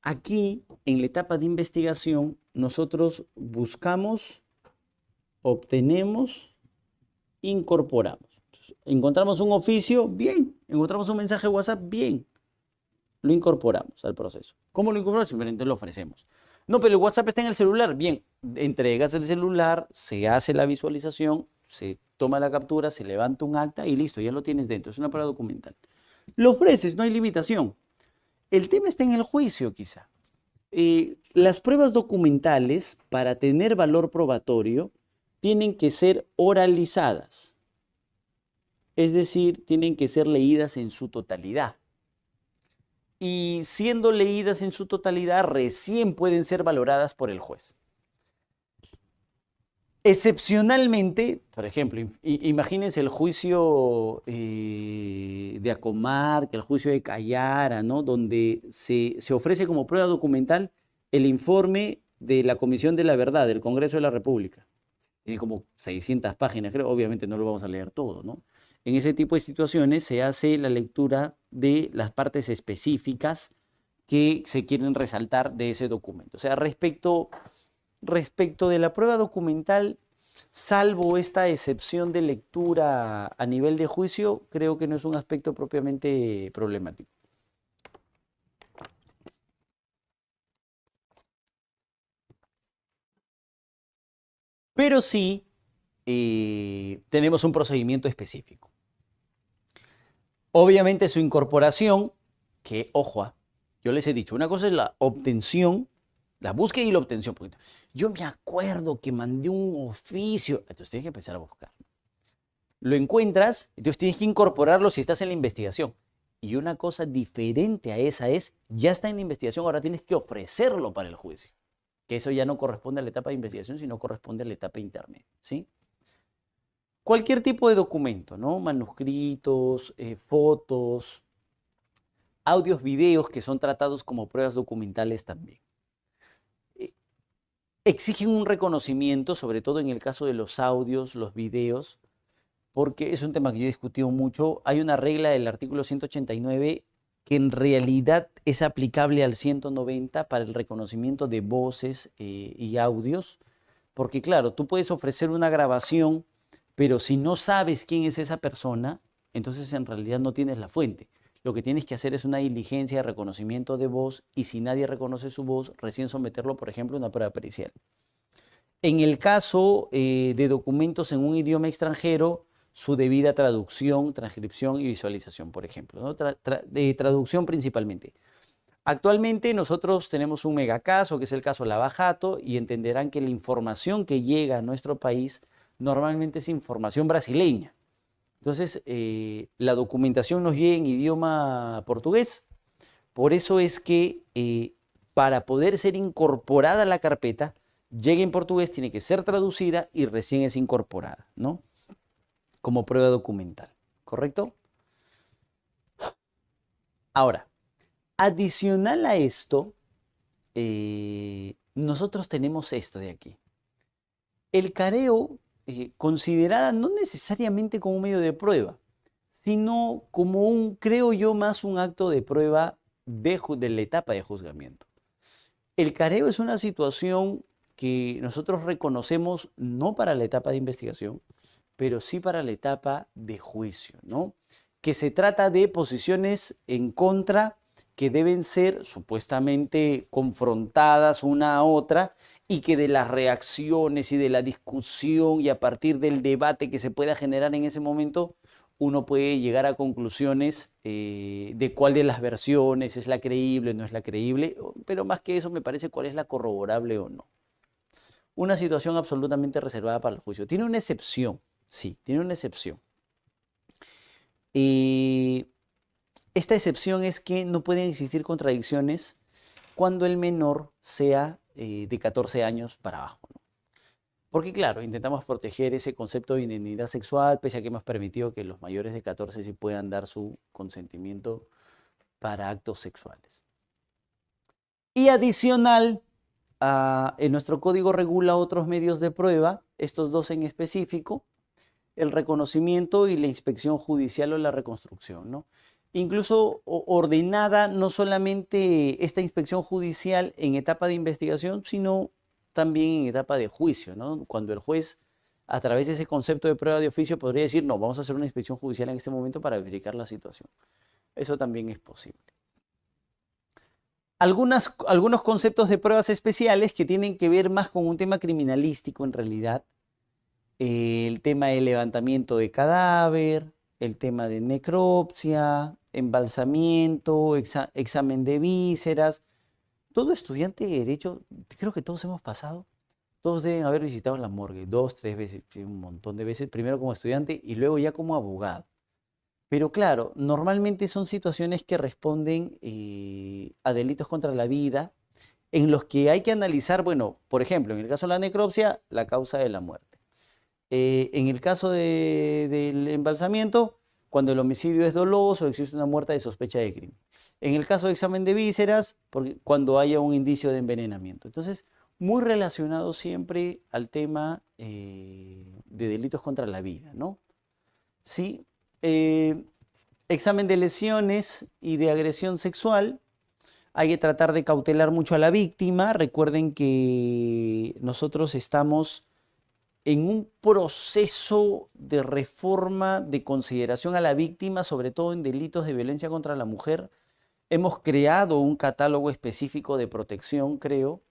aquí en la etapa de investigación nosotros buscamos, obtenemos, incorporamos. Entonces, encontramos un oficio, bien. Encontramos un mensaje de WhatsApp, bien. Lo incorporamos al proceso. ¿Cómo lo incorporamos? Simplemente lo ofrecemos. No, pero el WhatsApp está en el celular. Bien, entregas el celular, se hace la visualización, se toma la captura, se levanta un acta y listo, ya lo tienes dentro. Es una prueba documental. Lo ofreces, no hay limitación. El tema está en el juicio, quizá. Las pruebas documentales, para tener valor probatorio, tienen que ser oralizadas. Es decir, tienen que ser leídas en su totalidad. Y siendo leídas en su totalidad, recién pueden ser valoradas por el juez. Excepcionalmente, por ejemplo, imagínense el juicio de Acomarca, el juicio de Callara, ¿no? Donde se ofrece como prueba documental el informe de la Comisión de la Verdad del Congreso de la República. Tiene como 600 páginas, creo, obviamente no lo vamos a leer todo, ¿no? En ese tipo de situaciones se hace la lectura de las partes específicas que se quieren resaltar de ese documento. O sea, respecto de la prueba documental, salvo esta excepción de lectura a nivel de juicio, creo que no es un aspecto propiamente problemático. Pero sí tenemos un procedimiento específico. Obviamente su incorporación, que, ojo, yo les he dicho, una cosa es la obtención, la búsqueda y la obtención. Yo me acuerdo que mandé un oficio, entonces tienes que empezar a buscar. Lo encuentras, entonces tienes que incorporarlo si estás en la investigación. Y una cosa diferente a esa es, ya está en la investigación, ahora tienes que ofrecerlo para el juicio. Que eso ya no corresponde a la etapa de investigación, sino corresponde a la etapa intermedia, ¿sí? Cualquier tipo de documento, ¿no? Manuscritos, fotos, audios, videos que son tratados como pruebas documentales también. exigen un reconocimiento, sobre todo en el caso de los audios, los videos, porque es un tema que yo he discutido mucho. Hay una regla del artículo 189 que en realidad es aplicable al 190 para el reconocimiento de voces y audios, porque claro, tú puedes ofrecer una grabación, pero si no sabes quién es esa persona, entonces en realidad no tienes la fuente. Lo que tienes que hacer es una diligencia de reconocimiento de voz y si nadie reconoce su voz, recién someterlo, por ejemplo, a una prueba pericial. En el caso de documentos en un idioma extranjero, su debida traducción, transcripción y visualización, por ejemplo, ¿no? De traducción principalmente. Actualmente nosotros tenemos un megacaso, que es el caso Lava Jato, y entenderán que la información que llega a nuestro país normalmente es información brasileña. Entonces, la documentación nos llega en idioma portugués. Por eso es que para poder ser incorporada a la carpeta, llega en portugués, tiene que ser traducida y recién es incorporada, ¿no? Como prueba documental, ¿correcto? Ahora, adicional a esto, nosotros tenemos esto de aquí. El careo, considerada no necesariamente como un medio de prueba, sino como un, creo yo, más un acto de prueba de la etapa de juzgamiento. El careo es una situación que nosotros reconocemos no para la etapa de investigación, pero sí para la etapa de juicio, ¿no? Que se trata de posiciones en contra que deben ser supuestamente confrontadas una a otra y que de las reacciones y de la discusión y a partir del debate que se pueda generar en ese momento, uno puede llegar a conclusiones de cuál de las versiones es la creíble, no es la creíble, pero más que eso me parece cuál es la corroborable o no. Una situación absolutamente reservada para el juicio. Tiene una excepción, sí, tiene una excepción. Esta excepción es que no pueden existir contradicciones cuando el menor sea de 14 años para abajo, ¿no? Porque claro, intentamos proteger ese concepto de indemnidad sexual, pese a que hemos permitido que los mayores de 14 sí puedan dar su consentimiento para actos sexuales. Y adicional, en nuestro código regula otros medios de prueba, estos dos en específico, el reconocimiento y la inspección judicial o la reconstrucción, ¿no? Incluso ordenada no solamente esta inspección judicial en etapa de investigación, sino también en etapa de juicio, ¿no? Cuando el juez, a través de ese concepto de prueba de oficio, podría decir, no, vamos a hacer una inspección judicial en este momento para verificar la situación. Eso también es posible. Algunos conceptos de pruebas especiales que tienen que ver más con un tema criminalístico en realidad, el tema del levantamiento de cadáver, el tema de necropsia, embalsamiento, examen de vísceras. Todo estudiante de derecho, creo que todos hemos pasado, todos deben haber visitado la morgue 2, 3 veces, un montón de veces, primero como estudiante y luego ya como abogado. Pero claro, normalmente son situaciones que responden a delitos contra la vida, en los que hay que analizar, bueno, por ejemplo, en el caso de la necropsia, la causa de la muerte. En el caso del embalsamiento, cuando el homicidio es doloso, existe una muerte de sospecha de crimen. En el caso de examen de vísceras, cuando haya un indicio de envenenamiento. Entonces, muy relacionado siempre al tema de delitos contra la vida, ¿no? Sí. Examen de lesiones y de agresión sexual. Hay que tratar de cautelar mucho a la víctima. Recuerden que nosotros estamos en un proceso de reforma de consideración a la víctima, sobre todo en delitos de violencia contra la mujer. Hemos creado un catálogo específico de protección, creo,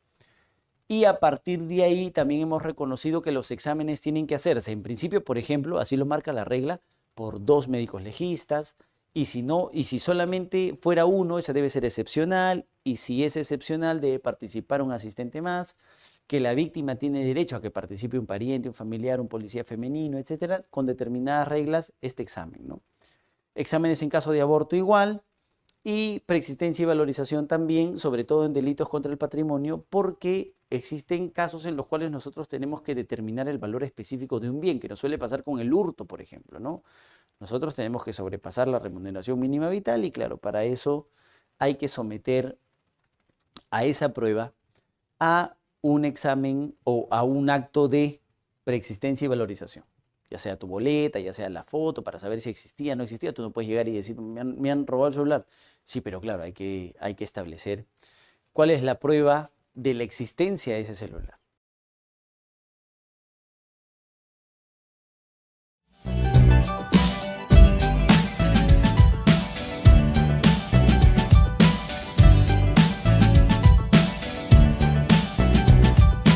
y a partir de ahí también hemos reconocido que los exámenes tienen que hacerse, en principio, por ejemplo, así lo marca la regla, por 2 médicos legistas, y si no, y si solamente fuera uno, ese debe ser excepcional, y si es excepcional debe participar un asistente más, que la víctima tiene derecho a que participe un pariente, un familiar, un policía femenino, etcétera, con determinadas reglas este examen, ¿no? Exámenes en caso de aborto igual, y preexistencia y valorización también, sobre todo en delitos contra el patrimonio, porque existen casos en los cuales nosotros tenemos que determinar el valor específico de un bien, que nos suele pasar con el hurto, por ejemplo, ¿no? Nosotros tenemos que sobrepasar la remuneración mínima vital y claro, para eso hay que someter a esa prueba a un examen o a un acto de preexistencia y valorización. Ya sea tu boleta, ya sea la foto, para saber si existía o no existía. Tú no puedes llegar y decir, me han robado el celular. Sí, pero claro, hay que establecer cuál es la prueba de la existencia de ese celular.